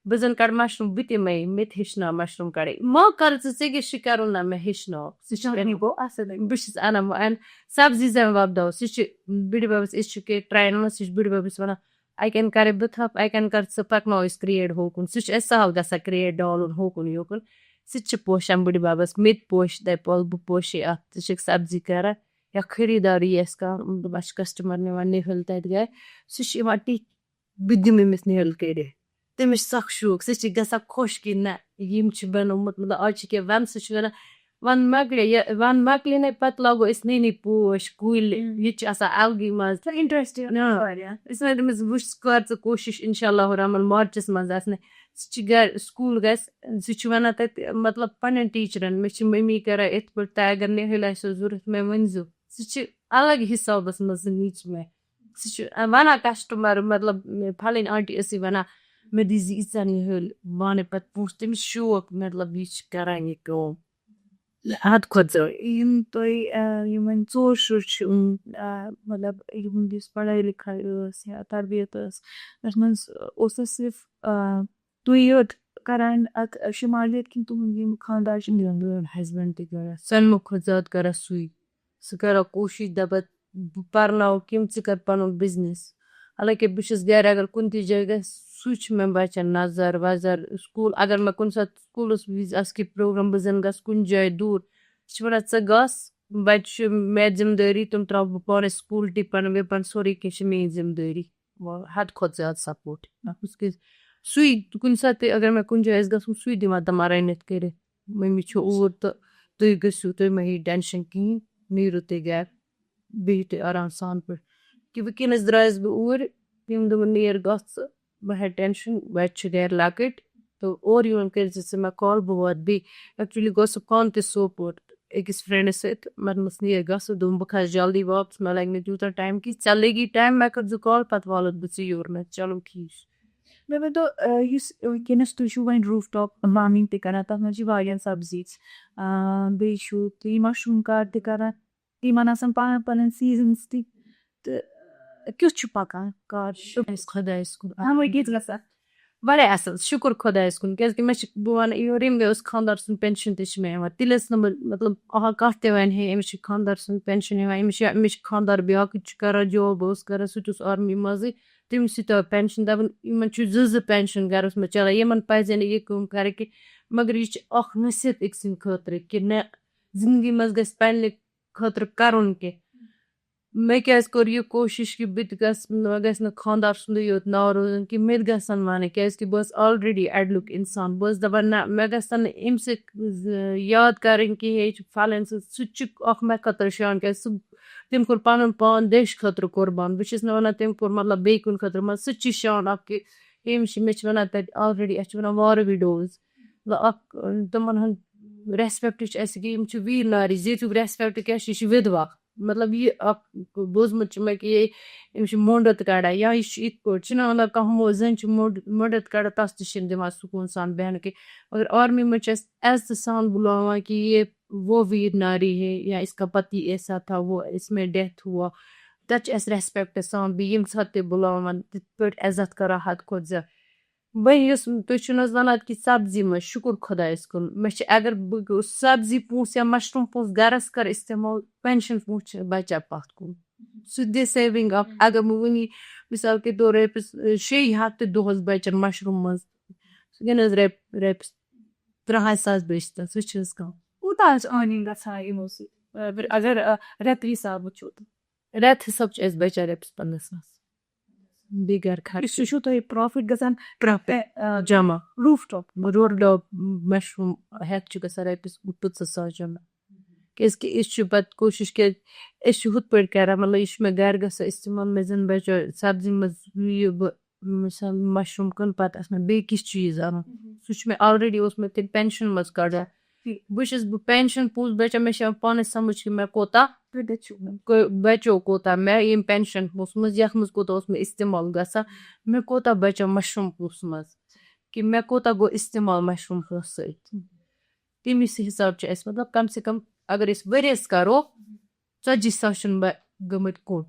بہٕ زَن کَڑٕ مَشروٗم بہٕ تہِ مےٚ تہِ ہیٚچھناو مَشروٗم کَڑٕنۍ ما کَر ژٕ ژےٚ کیٛاہ چھُے کَرُن نہ مےٚ ہیٚچھناو سُہ چھُ بہٕ چھَس اَنان سبزی زَن وۄپداو سُہ چھِ بٕڈِ بَبَس أسۍ چھِ کینٛہہ ٹراے اَنان سُہ چھِ بٕڈِ بَبَس وَنان اَکٮ۪ن کَرے بہٕ تھَپھ اَکٮ۪ن کَر ژٕ پَکناو أسۍ کرٛیڈ ہوکُن سُہ چھُ اَسہِ سہل گژھان کرٛیڈ ڈالُن ہوکُن یوکُن سُہ تہِ چھِ پوشان بٕڈِ بَبَس مےٚ تہِ پوشہِ دَپہِ وَلہٕ بہٕ پوشے اَتھ ژٕ چھَکھ سبزی کران یا خٔریٖدار یی اَسہِ کانٛہہ مطلب اَسہِ چھِ کَسٹمَر نِوان نِہٲلۍ تَتہِ گٔے سُہ چھِ یِوان تِتھۍ بہٕ دِمہٕ أمِس نِہٲلۍ کٔرِتھ تٔمِس چھِ سَکھ شوق سُہ چھِ گژھان خۄش کہِ نہ یِم چھِ بَنومُت مطلب آز چھِ کینٛہہ وَنٛدٕ سُہ چھِ وَنان وَنٛدٕ مۄکلے نَے پَتہٕ لاگو أسۍ نٔے نٔے پوش کُلۍ ییٚتہِ چھِ آسان اَلگٕے مَزٕ اِنٹرٛسٹِنٛگ أسۍ وَنان تٔمِس وٕچھ ژٕ کر ژٕ کوٗشِش اِنشاء اللہ الرحمٰن مارچَس منٛز آسنَے سُہ چھِ گرِ سکوٗل گژھِ سُہ چھُ وَنان تَتہِ مطلب پنٛنٮ۪ن ٹیٖچرَن مےٚ چھِ مٔمی کران یِتھ پٲٹھۍ تۄہہِ اگر نِہٲلۍ آسیو ضوٚرَتھ مےٚ ؤنۍزیو سُہ چھِ الگ حِسابَس منٛز سُہ نِچ مےٚ سُہ چھُ وَنان کَسٹمَر مطلب پھلٲنۍ آنٹی ٲسٕے وَنان مےٚ دِیٖزِ ییٖژاہ نِہٲلۍ بہٕ اَنَے پَتہٕ پونٛسہٕ تٔمِس شوق مطلب یہِ چھِ کران یہِ کٲم حدٕ کھۄتہٕ زیادٕ یِم تۄہہِ یِمن 4 شُرۍ چھِ مطلب یِہُنٛد یُس پڑٲے لِکھٲے ٲس یا تربیت ٲس تَتھ منٛز اوس اَسہِ صرف تُہۍ یوت کران اَتھ شُمالیت کِنہٕ تُہُنٛد یِم خاندار چھِ ہسبنٛڈ تہِ کران سٲلمو کھۄتہٕ زیادٕ کران سُے سُہ کران کوٗشِش دَپان بہٕ پَرناوَکھ یِم ژٕ کر پَنُن بِزنِس حالانکہِ بہٕ چھَس گرِ اگر کُنہِ تہِ جایہِ گژھِ سُے چھُ مےٚ بَچَن نظر وَظر سکوٗل اگر مےٚ کُنہِ ساتہٕ سکوٗلَس وِزِ آسہِ کینٛہہ پرٛوگرام بہٕ زَن گژھٕ کُنہِ جایہِ دوٗر سُہ چھِ وَنان ژٕ گژھ بَچہِ چھُ مےٚ ذِمہٕ دٲری تِم ترٛاوٕ بہٕ پانَے سکوٗل ٹِپَن وِپَن سورُے کینٛہہ چھِ میٛٲنۍ ذِمہٕ دٲری حدٕ کھۄتہٕ زیادٕ سپوٹ سُے کُنہِ ساتہٕ تہِ اگر مےٚ کُنہِ جایہِ آسہِ گژھُن سُے دِوان تِمن رٔنِتھ کٔرِتھ مٔمی چھُ اوٗر تہٕ تُہۍ گٔژھِو تُہۍ مہ ہیٚیِو ٹٮ۪نشَن کِہیٖنۍ نیٖرِو تُہۍ گَرِ بِہِو تُہۍ آرام سان پٲٹھۍ کہِ وٕنکٮ۪نَس درٛایَس بہٕ اوٗرۍ تٔمۍ دوٚپُن نیر گژھ ژٕ مہ ہےٚ ٹٮ۪نشَن بَچہِ چھِ گَرِ لۄکٕٹۍ تہٕ اورٕ یورٕ کٔرۍزِ ژٕ مےٚ کال بہٕ واتہٕ بیٚیہِ اٮ۪کچُؤلی گوٚو سُہ پانہٕ تہِ سوپور أکِس فرٛٮ۪نٛڈَس سۭتۍ مےٚ دوٚپمَس نیر گژھو دوٚپُن بہٕ کھَسہٕ جلدی واپس مےٚ لَگہِ نہٕ تیوٗتاہ ٹایم کینٛہہ ژےٚ لٔگی ٹایم مےٚ کٔرۍزِ کال پَتہٕ والَتھ بہٕ ژٕ یور مےٚ چلو ٹھیٖک چھُ مےٚ ؤنۍتو یُس وٕنکٮ۪نَس تُہۍ چھُو وۄنۍ روٗف ٹاپ فارمِنٛگ تہِ کَران تَتھ منٛز چھِ واریاہ سبزیٖز بیٚیہِ چھُو تُہۍ مَشروٗم کار تہِ کَران تِمن آسان پَنٕنۍ پَنٕنۍ سیٖزنٕز تہِ تہٕ کیُتھ چھُ پَکان کار خۄدایَس کُن ہموٲے کِژھ گژھان واریاہ اَصٕل شُکُر خۄدایَس کُن کیٛازِکہِ مےٚ چھِ بہٕ وَنہٕ یورٕ مےٚ اوس خاندار سُنٛد پٮ۪نشَن تہِ چھِ مےٚ یِوان تیٚلہِ ٲس نہٕ بہٕ مطلب کانٛہہ تہِ وَنہِ ہے أمِس چھِ خاندار سُنٛد پٮ۪نشَن یِوان أمِس چھِ خاندار بیٛاکھ چھُ کَران جاب اوس کَران سُہ تہِ اوس آرمی منٛزٕے تٔمِس سۭتۍ آو پٮ۪نشَن دَپان یِمَن چھُ زٕ پٮ۪نشَن گَرَس منٛز چلان یِمَن پَزِ نہٕ یہِ کٲم کَرٕنۍ کینٛہہ مگر یہِ چھِ اَکھ نصیحت أکۍ سٕنٛدِ خٲطرٕ کہِ نہ زندگی منٛز گژھِ پنٛنہِ خٲطرٕ کَرُن کینٛہہ مےٚ کیٛازِ کوٚر یہِ کوٗشِش کہِ بہٕ تہِ گژھٕ مےٚ گژھِ نہٕ خاندار سُنٛدٕے یوت ناو روزُن کہِ مےٚ تہِ گژھن وَنٕنۍ کیٛازِکہِ بہٕ ٲسٕس آلرٔڈی اَڈلیُک اِنسان بہٕ ٲسٕس دَپان نہ مےٚ گژھن نہٕ اَمہِ سۭتۍ یاد کَرٕنۍ کہِ ہے یہِ چھُ فَلٲنۍ سۭتۍ سُہ تہِ چھُ اَکھ مےٚ خٲطرٕ شان کیٛازِ سُہ تٔمۍ کوٚر پَنُن پان دیشہٕ خٲطرٕ قۄربان بہٕ چھَس نہٕ وَنان تٔمۍ کوٚر مطلب بیٚیہِ کُنہِ خٲطرٕ مطلب سُہ تہِ چھِ شان اَکھ کہِ أمِس چھِ مےٚ چھِ وَنان تَتہِ آلرٔڈی اَسہِ چھِ وَنان وار وِڈوز مطلب اَکھ تِمَن ہُنٛد رٮ۪سپٮ۪کٹ چھِ اَسہِ کہِ یِم چھِ ویٖر ناری ییٚتیُک رٮ۪سپٮ۪کٹ کیٛاہ چھِ یہِ چھِ وِدوا مطلب یہِ اَکھ بوٗزمُت چھُ مےٚ کہِ یے أمِس چھِ مۄنٛڈَت کَڑان یا یہِ چھُ یِتھ پٲٹھۍ چھِنہ مطلب کانٛہہ زٔنۍ چھِ مۄنٛڈَت کَڑان تَس تہِ چھِنہٕ دِوان سکوٗن سان بیٚہنہٕ کینٛہہ مگر آرمی منٛز چھِ اَسہِ عزتہٕ سان بُلاوان کہِ یہ وہ ویٖر ناری ہے یا اِس کا پتی ایسا تھا وہ اِس میں ڈٮ۪تھ ہوا تَتہِ چھِ اَسہِ رٮ۪سپٮ۪کٹ سان بیٚیہِ ییٚمہِ ساتہٕ تہِ بُلاوان تِتھ پٲٹھۍ عزت کَران حد کھۄتہٕ زیادٕ وۄنۍ یُس تُہۍ چھُو نہٕ حظ وَنان کہِ سبزی منٛز شُکُر خۄدایَس کُن مےٚ چھِ اگر بہٕ سبزی پونٛسہٕ یا مَشروٗم پونٛسہٕ گَرَس کَرٕ اِستعمال پٮ۪نشَن پونٛسہٕ چھِ بَچان پَتھ کُن سُہ تہِ دِ سیوِنٛگ اَکھ اگر بہٕ وٕنی مِثال کے طور رۄپیَس 6,000 تہِ دۄہَس بَچَن مَشروٗم منٛز سُہ گٔے نہٕ حظ رۄپیَس 3,000 بٔچتَن سُہ چھِ حظ کَم کوٗتاہ حظ ٲرنِنٛگ گژھان یِمو سۭتۍ اگر رٮ۪تہٕ حِساب وٕچھو تہٕ رٮ۪تہٕ حِساب چھِ اَسہِ بَچان رۄپیَس 15,000 بیٚیہِ گَرٕ خرچ سُہ چھُو تۄہہِ پرٛافِٹ گژھان جمع Rauf top road drop mushroom ہٮ۪تھ چھُ گژھان رۄپیَس 15,000 جمع کیٛازِکہِ أسۍ چھِ پَتہٕ کوٗشِش کہِ أسۍ چھِ ہُتھ پٲٹھۍ کَران مطلب یہِ چھُ مےٚ گَرِ گژھان اِستعمال مےٚ زَن بَچو سبزی منٛز یہِ بہٕ مِثال مَشروٗم کٕنہٕ پَتہٕ آسہِ مےٚ بیٚیہِ کینٛہہ چیٖز اَنُن سُہ چھُ مےٚ آلرٔڈی اوس مےٚ تیٚلہِ پٮ۪نشَن منٛز کَڑان بہٕ چھَس بہٕ پٮ۪نشَن پونٛسہٕ بَچان مےٚ چھِ یِوان پانَے سَمٕجھ کہِ مےٚ کوتاہ بَچو کوتاہ مےٚ ییٚمہِ پٮ۪نشَن پونٛسہٕ منٛز یَتھ منٛز کوتاہ اوس مےٚ اِستعمال گژھان مےٚ کوتاہ بَچو مَشروٗم پونٛسہٕ منٛز کہِ مےٚ کوتاہ گوٚو اِستعمال مَشروٗم پونٛسہٕ سۭتۍ تَمہِ حِساب چھِ اَسہِ مطلب کَم سے کَم اگر أسۍ ؤرِیَس کَرو 40,000 چھِنہٕ مےٚ گٔمٕتۍ کوٚٹ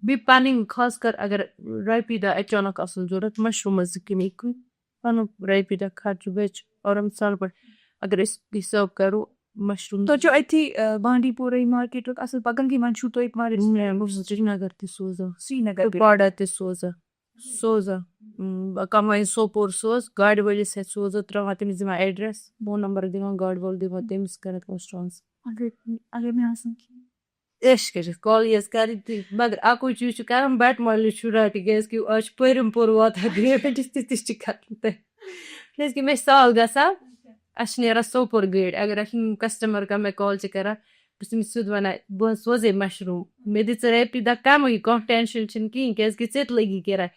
بیٚیہِ پَنٕنۍ خاص کر اگر رۄپیہِ دَہ اچانک آسُن ضوٚرَتھ مَشروٗمَس 2 کِنۍ 1 پَنُن رۄپیہِ دَہ خرچہٕ بَچہِ آرام سان پٲٹھۍ اگر أسۍ حِساب کَرو مَشروٗم تۄہہِ چھُو أتھی بانڈی پورہ مارکیٹُک اَصٕل پَکان کہِ وۄنۍ چھُو تُہۍ سرینگر تہِ سوزان سرینگر کُپواڑا تہِ سوزان کانٛہہ وَنہِ سوپور سوز گاڑِ وٲلِس اَتھِ سوزو ترٛاوان تٔمِس دِوان ایڈرٮ۪س فون نمبر دِوان گاڑِ وول دِوان تٔمِس کَران تٔمِس ٹرٛانسفر اگر مےٚ آسان عٲش کٔرِتھ کالٕے یٲژ کَرٕنۍ تہِ مگر اَکُے چیٖز چھُ کَران بَٹہٕ مالیُن شُراہ تہِ کیٛازِکہِ آز چھُ پٔرِم پوٚر واتان ڈیبٹِس تہِ چھِ کَران تۄہہِ کیٛازِکہِ مےٚ چھِ سال گژھان اَسہِ چھِ نیران سوپور گٲڑۍ اگر اَسہِ کَسٹمَر کانٛہہ مےٚ کال چھِ کَران بہٕ چھُس تٔمِس سیوٚد وَنان بہٕ حظ سوزے مَشروٗم مےٚ دِ ژٕ رۄپیہِ دَہ کَمٕے کانٛہہ ٹٮ۪نشَن چھِنہٕ کِہیٖنۍ کیٛازِکہِ ژےٚ تہِ لٔگی کِراے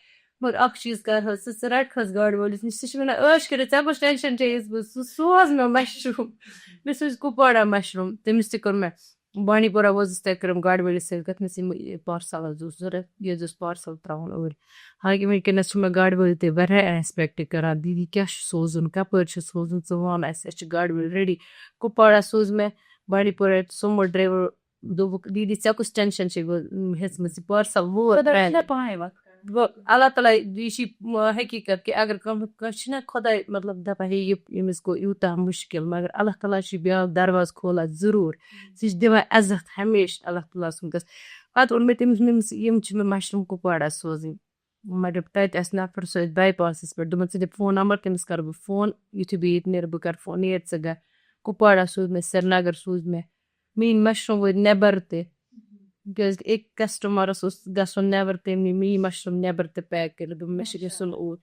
مگر اَکھ چیٖز کَرٕ حظ ژٕ رَٹکھ حظ گاڑِ وٲلِس نِش سُہ چھِ وَنان عٲش کٔرِتھ ژےٚ کُس ٹٮ۪نشَن چیٚیَس بہٕ سُہ سوز مےٚ مَشروٗم مےٚ سوٗز کُپواڑا مَشروٗم تٔمِس تہِ کوٚر مےٚ بانڈی پورہ وٲژٕس تَتہِ کٔرٕم گاڑِ وٲلِس سۭتۍ کَتھ مےٚ یہِ پارسَل حظ اوس ضوٚرَتھ یہِ حظ اوس پارسَل ترٛاوُن اوٗرۍ حالانکہِ وٕنکٮ۪نَس چھُ مےٚ گاڑِ وٲلۍ تہِ واریاہ رٮ۪سپٮ۪کٹ کَران دیٖدی کیٛاہ چھُ سوزُن کَپٲرۍ چھُ سوزُن ژٕ وَن اَسہِ چھِ گاڑِ وٲلۍ ریڈی کُپواڑا سوٗز مےٚ بانڈی پورہ سومو ڈرٛایور دوٚپُکھ دیٖدی ژےٚ کُس ٹٮ۪نشَن چھِ ہیٚژمٕژ یہِ پارسَل ووت اللہ تعالیٰ یہِ چھِ حقیٖقت کہِ اگر کانٛہہ چھِنہ خۄداے مطلب دَپان ہے یہِ أمِس گوٚو یوٗتاہ مُشکِل مگر اللہ تعالیٰ چھِ بیٛاکھ دَرواز کھولان ضروٗر سُہ چھِ دِوان عزت ہمیشہِ اللہ تعالیٰ سُنٛد گژھِ پَتہٕ ووٚن مےٚ تٔمِس یِم چھِ مےٚ مَشروٗم کُپواڑا سوزٕنۍ مےٚ دوٚپ تَتہِ آسہِ نفر سُہ ٲسۍ باے پاسَس پٮ۪ٹھ دوٚپمَن ژٕ دِ فون نمبر تٔمِس کَرٕ بہٕ فون یُتھُے بہٕ ییٚتہِ نیرٕ بہٕ کَرٕ فون نیر ژٕ گَرٕ کُپواڑا سوٗز مےٚ سرینگر سوٗز مےٚ میٛٲنۍ مَشروٗم وٲتۍ نٮ۪بر تہِ کیٛازِکہِ أکۍ کَسٹمَرَس اوس گژھُن نٮ۪بر تٔمۍ نی میٛٲنۍ مَشروٗم نٮ۪بر تہِ پیک کٔرِتھ دوٚپُن مےٚ چھِ گژھُن اوٗرۍ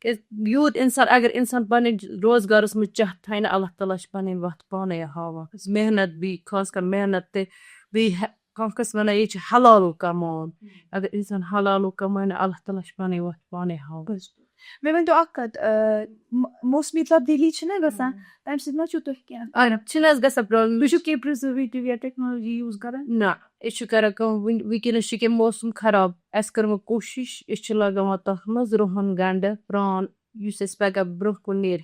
یوٗت اِنسان اگر اِنسان پَنٕنۍ روزگارَس منٛز چاہ تھاوِ نہ اللہ تعالیٰ چھِ پَنٕنۍ وَتھ پانَے ہاوان محنت بیٚیہِ خاص کر محنت تہِ بیٚیہِ کانٛہہ کٲنٛسہِ وَنان یہِ چھِ حلال کَماوُن اگر اِنسان حلال کَماوِ نہ اللہ تعالیٰ چھِ پَنٕنۍ وَتھ پانَے ہاوان. مےٚ ؤنۍتو اکھ کَتھ موسمی تبدیٖلی چھِنہ گژھان تَمہِ سۭتۍ ما چھُو تُہۍ کینٛہہ چھِنہٕ حظ گژھان پرٛابلِم تُہۍ چھُو کینٛہہ پرٛزرویٹِو یا ٹیکنالجی یوٗز کران؟ نہ أسۍ چھِ کران کٲم وٕنکیٚنس چھُ کہِ موسم خراب اَسہِ کٔر وۄنۍ کوٗشِش أسۍ چھِ لگاوان تَتھ منٛز رُہن گنڈٕ پرٛان یُس اَسہِ پگاہ برونٛہہ کُن نیرِ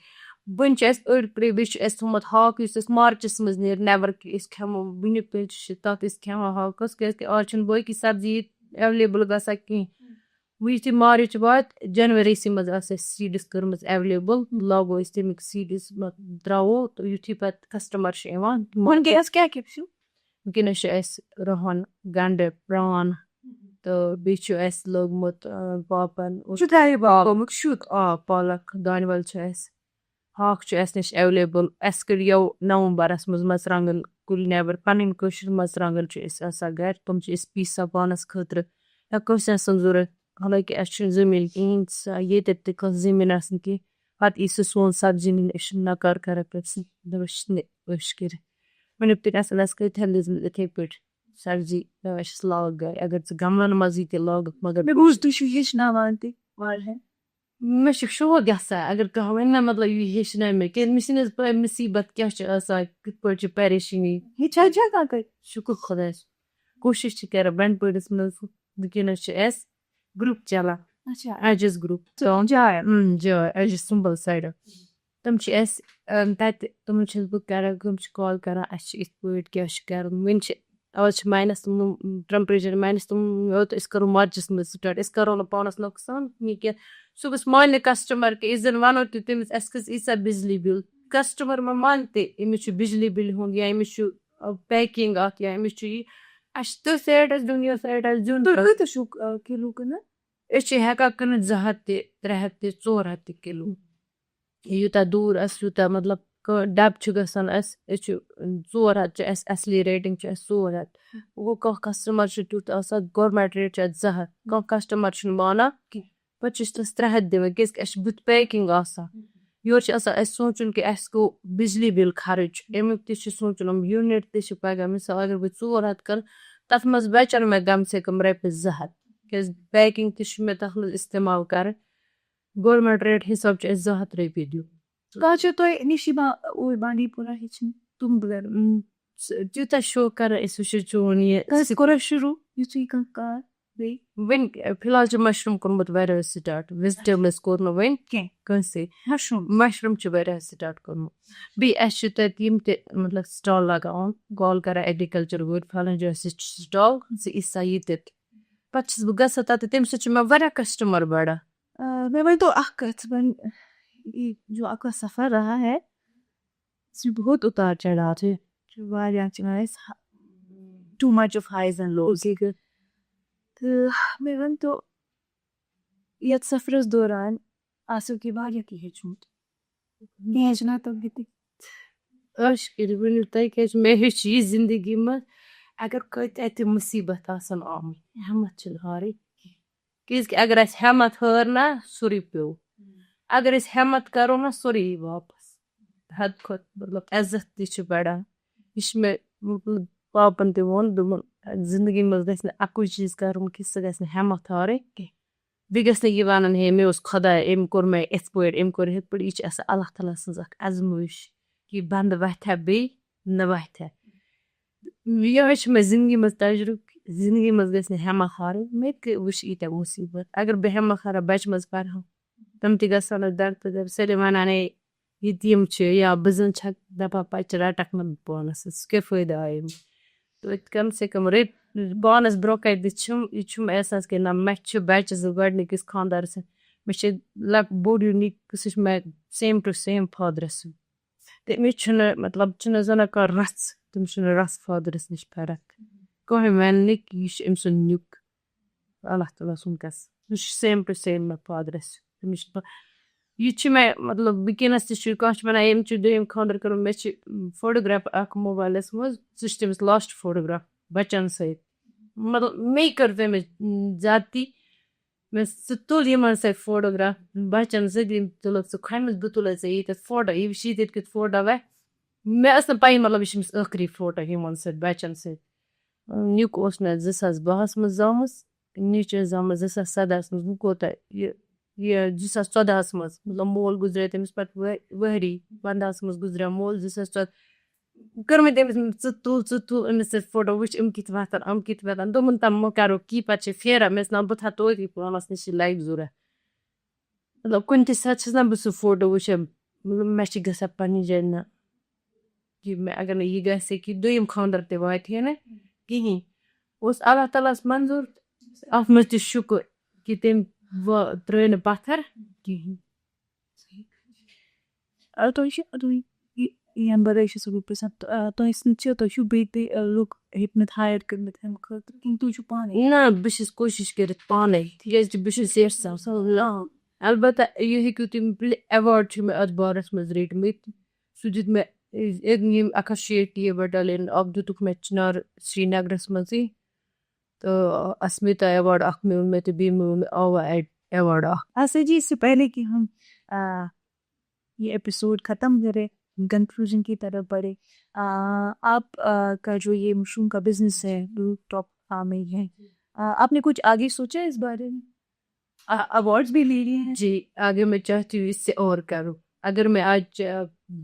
وۄنۍ چھِ اَسہِ أڑۍ بیٚیہِ چھُ اَسہِ تھوٚمُت ہاکھ یُس اَسہِ مارچَس منٛز نیرِ نٮ۪بر کہِ أسۍ کھٮ۪مو وٕنیُک تانۍ چھِ تَتھ أسۍ کھٮ۪وان ہاکَس کیازِ کہِ آز چھِنہٕ باقٕے سبزی ییٚتہِ ایویلیبٕل گژھان کینٛہہ وۄنۍ یُتھُے مارٕچ واتہِ جنؤریسٕے منٛز آسہِ اَسہِ سیٖڈٕس کٔرمٕژ ایویلیبٕل لاگو أسۍ تَمیُک سیٖڈٕس ترٛاوو تہٕ یُتھُے پَتہٕ کَسٹمر چھِ یِوان وٕنکٮ۪نس کیٛاہ کیٛاہ چھُ؟ وٕنکیٚنس چھِ اَسہِ رُہن گنڈٕ پرٛان تہٕ بیٚیہِ چھُ اَسہِ لوگمُت پاپَن شُد پالک دانہِ وَل چھُ اَسہِ ہاکھ چھُ اَسہِ نِش ایویلیبٕل اَسہِ کٔڑیو نومبرس منٛز مرژٕوانٛگن کُلۍ نٮ۪بر پَنٕنۍ کٲشِر مرژٕوانٛگن چھِ اَسہِ آسان گرِ تِم چھِ أسۍ پیٖسان پانَس خٲطرٕ یا کٲنٛسہِ آسان ضوٚرَتھ حالانکہِ اَسہِ چھُنہٕ زٔمیٖن کِہیٖنۍ ییٚتٮ۪تھ تہِ کٲنٛسہِ زٔمیٖن آسان کینٛہہ پَتہٕ یی سُہ سون سبزی نِنہِ أسۍ چھِنہٕ نکار کران کٲنٛسہِ دَپان چھِنہٕ ٲش کٔرِتھ وٕنیُک تانۍ آسان اَسہِ کۭتِہَن دِژمٕژ یِتھَے پٲٹھۍ سبزی دَپان چھِس لاگ گرِ اگر ژٕ گملن منٛزٕے تہِ لاگکھ مگر مےٚ بوٗز تُہۍ چھِو ہیٚچھناوان تہِ واریاہ مےٚ چھُ شوق گژھان اگر کانٛہہ وَنہِ نہ مطلب یہِ ہیٚچھناو مےٚ کیازِ مےٚ چھِنہٕ حظ پاے مُصیٖبت کیاہ چھِ آسان کِتھ پٲٹھۍ چھِ پریشٲنی ہیٚچھان چھا کانٛہہ کَتہِ؟ شُکُر خۄدایَس کوٗشِش چھِ کران بنڈپوٗرِس منٛز وٕنکیٚنس چھِ اَسہِ گرُپ چلان اچھا اَجِس گرُپ جاے جاے اَجِس سُمبل سایڈٕ تِم چھِ اَسہِ تَتہِ تِمن چھَس بہٕ کران تِم چھِ کال کران اَسہِ چھِ یِتھ پٲٹھۍ کیاہ چھُ کرُن وۄنۍ چھِ آز چھِ ماینس ٹیمپریچر ماینس أسۍ کرو مارچس منٛز سِٹاٹ أسۍ کرو نہٕ پانَس نۄقصان یہِ کینٛہہ صُبحس مانہِ نہٕ کسٹمر کہِ أسۍ زن وَنو تہِ تٔمِس اَسہِ کھٔژ ییٖژاہ بِجلی بِل کسٹمر ما مانہِ تہِ أمِس چھُ بِجلی بِلہِ ہُنٛد یا أمِس چھُ پیکِنگ اَتھ یا أمِس چھُ یہِ اَسہِ چھُ تٔتھۍ سایڈس دیُن یَتھ سایڈس دیُن تُہۍ کۭتِس چھُو کِلوٗ کٕنان؟ أسۍ چھِ ہٮ۪کان کٕنِتھ 200 تہِ 300 تہِ 400 تہِ کِلوٗ یوٗتاہ دوٗر آسہِ یوٗتاہ مطلب ڈَبہٕ چھُ گژھان اَسہِ أسۍ چھِ 400 چھِ اَسہِ اَصلی ریٹِنگ چھِ اَسہِ 400 گوٚو کانٛہہ کسٹمر چھُ تیُتھ آسان گورمینٹ ریٹ چھِ اَتھ 200 کانٛہہ کسٹمر چھُنہٕ مانان کینٛہہ پَتہٕ چھِ أسۍ تَس 300 دِوان کیازِ کہِ اَسہِ چھُ بُتھِ پیکِنگ آسان یورٕ چھُ آسان اَسہِ سونٛچُن کہِ اَسہِ گوٚو بِجلی بِل خرٕچ اَمیُک تہِ چھُ سونٛچُن یِم یوٗنِٹ تہِ چھِ پَگاہ مِثال اَگر بہٕ 400 کَرٕ تَتھ منٛز بَچن مےٚ کَم سے کَم رۄپیَس 200 کیازِ پیکِنگ تہِ چھُ مےٚ تَتھ منٛز اِستعمال کَرٕنۍ گورمینٹ ریٹ حِساب چھُ اَسہِ 200 رۄپیہِ دیُن. کانٛہہ چھُو تۄہہِ نِش یِوان اوٗرۍ بانڈی پورہ ہیٚچھنہِ تِم تیوٗتاہ شوق کران أسۍ وٕچھو چون یہِ کٲنٛسہِ کوٚرا شروٗع یِتھُے کانٛہہ کار بیٚیہِ وۄنۍ فِلحال چھُ مشروٗم کوٚرمُت واریاہ سِٹاٹ وِزِٹیبلٕز کوٚر نہٕ وۄنۍ کینٛہہ کٲنٛسے مشروٗم مشروٗم چھُ واریاہ سِٹاٹ کوٚرمُت بیٚیہِ اَسہِ چھُ تَتہِ یِم تہِ مطلب سٹال لگاوان کال کران ایگرِکلچر وٲلۍ فلٲنۍ جایہِ سٹال ژٕ یہِ سا ییٚتٮ۪تھ پَتہٕ چھَس بہٕ گژھان تَتہِ تَمہِ سۭتۍ چھُ مےٚ واریاہ کسٹمر بڑان. مےٚ ؤنۍتو اکھ کَتھ یہ جو آپ کا سفر رہا ہے اس میں بہت اتار چڑھاؤ تھے جو واریاہ too much of highs and lows تہٕ مےٚ ؤنۍتو یَتھ سفرس دوران آسیو کہِ واریاہ کینٛہہ ہیٚچھمُت کینٛہہ ہیٚچھناو تہِ عٲش کٔرِتھ ؤنِو تۄہہِ کیازِ مےٚ ہیوٚچھ یہِ زندگی منٛز اگر کۭتیاہ تہِ مُصیٖبت آسن آمٕتۍ ہٮ۪مت چھِنہٕ ہارٕنۍ کیازِ کہِ اگر اَسہِ ہٮ۪مت ہٲر نہ سورُے پیوٚو اگر أسۍ ہٮ۪مت کرو نہ سورُے یی واپس حد کھۄتہٕ مطلب عزت تہِ چھُ بڑان یہِ چھُ مےٚ مطلب پاپن تہِ ووٚن دوٚپُن زندگی منٛز گژھِ نہٕ اَکُے چیٖز کَرُن کہِ سُہ گژھِ نہٕ ہٮ۪مت ہارٕنۍ کینٛہہ بیٚیہِ گژھِ نہٕ یہِ وَنُن ہے مےٚ اوس خۄداے أمۍ کوٚر مےٚ یِتھ پٲٹھۍ أمۍ کوٚر یِتھ پٲٹھۍ یہِ چھِ آسان اللہ تعالیٰ سٕنٛز اکھ اَزمٲیش کہِ بنٛدٕ وَتھِ بیٚیہِ نہ وَتھِ یِہوے چھُ مےٚ زندگی منٛز تجرُبہٕ زندگی منٛز گژھِ نہٕ ہٮ۪مت ہارٕنۍ مےٚ تہِ وٕچھ ییٖتیاہ مُصیٖبت اگر بہٕ ہٮ۪مت ہارا بچہٕ منٛز پرہا تِم تہِ گژھن نہٕ درتہٕ سٲلِم وَنان ہے یتیٖم چھِ یا بہٕ زَن چھَکھ دَپان پَچہِ رَٹکھ نہٕ بہٕ پانَس سُہ کیٛاہ فٲیدٕ آیے مےٚ توتہِ کَم سے کَم رٔتۍ پانَس برونٛہہ کَنہِ تہِ چھُم یہِ چھُم احساس کہِ نہ مےٚ چھِ بَچہِ زٕ گۄڈنِکِس خاندارَس مےٚ چھِ بوٚڑ یوٗنیٖک سُہ چھُ مےٚ سیم ٹُو سیم فادرَس تٔمِس چھُنہٕ مطلب چھُنہٕ حظ وَنان کانٛہہ رَژھ تٔمِس چھُنہٕ رَژھ فادرَس نِش فرق کٕہۭنۍ وَنہِ نہٕ کہِ یہِ چھُ أمۍ سُنٛد نیُک اللہ تعالیٰ سُنٛد قسم سُہ چھُ سیم ٹُو سیم مےٚ فادرَس تٔمِس چھُ یہِ چھُ مےٚ مطلب وٕنکیٚنَس تہِ چھُ کانٛہہ چھُ وَنان أمۍ چھُ دوٚیِم خاندر کوٚرمُت مےٚ چھِ فوٹوگراف اکھ موبایلَس منٛز سُہ چھُ تٔمِس لاسٹ فوٹوگراف بَچَن سۭتۍ مطلب مے کٔر تٔمِس زیادتی میں سُہ تُل یِمن سۭتۍ فوٹوگراف بَچن سۭتۍ یِم تُلُکھ ژٕ کھۄمِس بہٕ تُلے ژےٚ ییٚتٮ۪تھ فوٹو یہِ وٕچھ ییٚتٮ۪تھ کیُتھ فوٹو وَتھِ مےٚ ٲس نہٕ پَیی مطلب یہِ چھِ أمِس ٲخری فوٹو یِمن سۭتۍ بَچن سۭتۍ نیُک اوس مےٚ 2012 منٛز زامٕژ نِچ ٲس زامٕژ 2017 منٛز بہٕ کوتاہ یہِ 2014 منٛز مطلب مول گُزرے تٔمِس پَتہٕ ؤہری 15 منٛز گُزریو مول 2014 کٔر مےٚ تٔمِس ژٕ تُل أمِس سۭتۍ فوٹو وٕچھ یِم کِتھ وَتھن یِم کِتھ وَتھن دوٚپُن تَم کَرو کی پَتہٕ چھِ پھیران مےٚ ٲس نہ بہٕ تھاو توتہِ پانَس نِش یہِ لَگہِ ضوٚرتھ مطلب کُنہِ تہِ ساتہٕ چھَس نہ بہٕ سُہ فوٹو وٕچھان مطلب مےٚ چھِ گژھان پنٛنہِ جایہِ نہ کہِ مےٚ اگر نہٕ یہِ گژھِ کہِ دوٚیِم خانٛدر تہِ واتہِ ہے نہٕ کِہیٖنۍ اوس اللہ تعالیٰ ہَس منظوٗر اَتھ منٛز تہِ شُکُر کہِ تٔمۍ ترٛٲے نہٕ پَتھر کِہیٖنۍ یَنہٕ بَرٲے چھَس بہٕ پرٛژھان تۄہہِ سۭتۍ چھِ تۄہہِ چھُو بیٚیہِ تہِ لُکھ ہیٚتۍمٕتۍ ہایَر کٔرۍمٕتۍ اَمہِ خٲطرٕ کِنہٕ تُہۍ چھُو پانَے نہ بہٕ چھَس کوٗشِش کٔرِتھ پانَے تِکیٛازِ کہِ بہٕ چھَس یژھان البتہ یہِ ہیٚکِو تُہۍ اٮ۪واڈ چھِ مےٚ اَتھ بارَس منٛز رٔٹۍمٕتۍ سُہ دیُت مےٚ یِم 168 بَٹالین اَکھ دِتُکھ مےٚ چِنار سرینگرَس منٛزٕے تہٕ اسمِتا ایوارڈ اَکھ مِلیو مےٚ تہٕ بیٚیہِ مِلیو مےٚ آوا ایوارڈ اَکھ ایسے جی اس سے پہلے کہ ہم یہ ایپیسوڈ ختم کریں کنکلوژن کی طرف بڑھے آپ کا جو یہ مشروم کا بزنس ہے روف ٹاپ فارمنگ ہے آپ نے کچھ آگے سوچا اس بارے میں ایوارڈس بھی لے لیے ہیں جی آگے میں چاہتی ہوں اس سے اور کروں اگر میں آج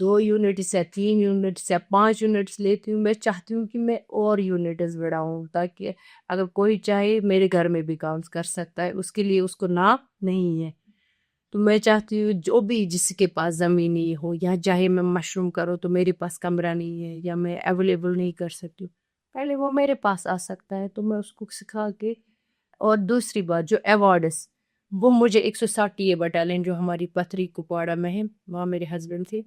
2 یونٹس یا 3 یونٹس یا 5 یونٹس لیتی ہوں میں چاہتی ہوں کہ میں اور یونٹس بڑھاؤں تاکہ اگر کوئی چاہے میرے گھر میں بھی کام کر سکتا ہے اس کے لیے اس کو نام نہیں ہے تو میں چاہتی ہوں جو بھی جس کے پاس زمین نہیں ہو یا چاہے میں مشروم کروں تو میرے پاس کمرہ نہیں ہے یا میں اویلیبل نہیں کر سکتی ہوں پہلے وہ میرے پاس آ سکتا ہے تو میں اس کو سکھا کے اور دوسری بات جو ایوارڈس وہ مجھے 160 بٹالین جو ہماری پتھری کپواڑہ میں ہے وہاں میرے ہسبینڈ تھے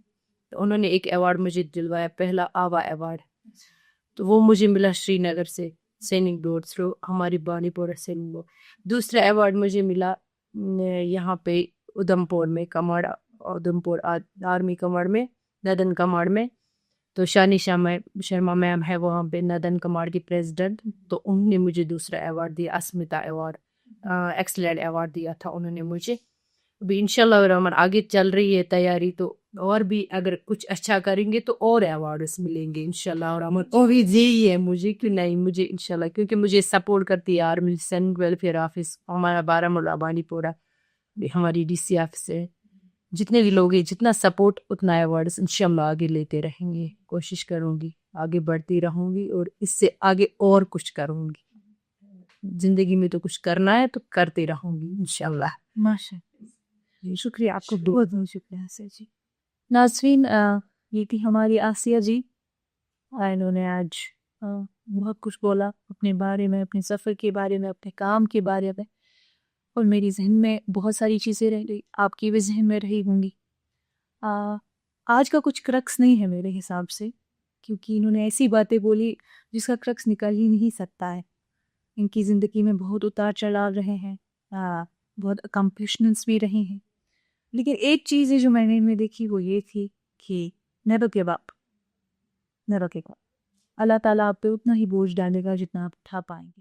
تو انہوں نے ایک ایوارڈ مجھے دلوایا پہلا آوا ایوارڈ تو وہ مجھے ملا شری نگر سے سینک بورڈ تھرو ہماری بانی پورہ سینک بورڈ دوسرا ایوارڈ مجھے ملا یہاں پہ ادھم پور میں کماڑ ادھم پور آرمی کماڑ میں ندن کماڑ میں تو شانی شرما میم ہے وہاں پہ ندن کماڑ کی پریزیڈنٹ تو انہوں نے مجھے دوسرا ایوارڈ دیا اسمتا ایوارڈ ایکسلنٹ ایوارڈ دیا تھا انہوں نے مجھے ابھی انشاءاللہ الرحمن آگے چل رہی ہے تیاری تو اور بھی اگر کچھ اچھا کریں گے تو اور ایوارڈس ملیں گے انشاءاللہ الرحمن امید یہی ہے مجھے کہ نہیں مجھے انشاءاللہ کیونکہ مجھے سپورٹ کرتی ہے آرمی سینٹ ویلفیئر آفس ہمارا بارہمولہ بانی پورہ ہماری ڈی سی آفس ہے جتنے بھی لوگ ہیں جتنا سپورٹ اتنا ایوارڈس انشاءاللہ آگے لیتے رہیں گے کوشش کروں گی آگے بڑھتی رہوں گی اور اس سے آگے اور کچھ کروں گی زندگی میں تو کچھ کرنا ہے تو کرتے رہوں گی انشاءاللہ ماشاء اللہ شکریہ آپ کو بہت بہت شکریہ آسیہ جی ناظرین یہ تھی ہماری آسیہ جی انہوں نے آج بہت کچھ بولا اپنے بارے میں اپنے سفر کے بارے میں اپنے کام کے بارے میں اور میری ذہن میں بہت ساری چیزیں رہ گئی آپ کی بھی ذہن میں رہی ہوں گی آج کا کچھ کرکس نہیں ہے میرے حساب سے کیونکہ انہوں نے ایسی باتیں بولی جس کا کرکس نکل ہی نہیں سکتا ہے ان کی زندگی میں بہت اتار چڑھاؤ رہے ہیں بہت اکمپلشمنٹس بھی رہے ہیں لیکن ایک چیز ہے جو میں نے ان میں دیکھی وہ یہ تھی کہ never give up never give up اللہ تعالیٰ آپ پہ اتنا ہی بوجھ ڈالے گا جتنا آپ اٹھا پائیں گے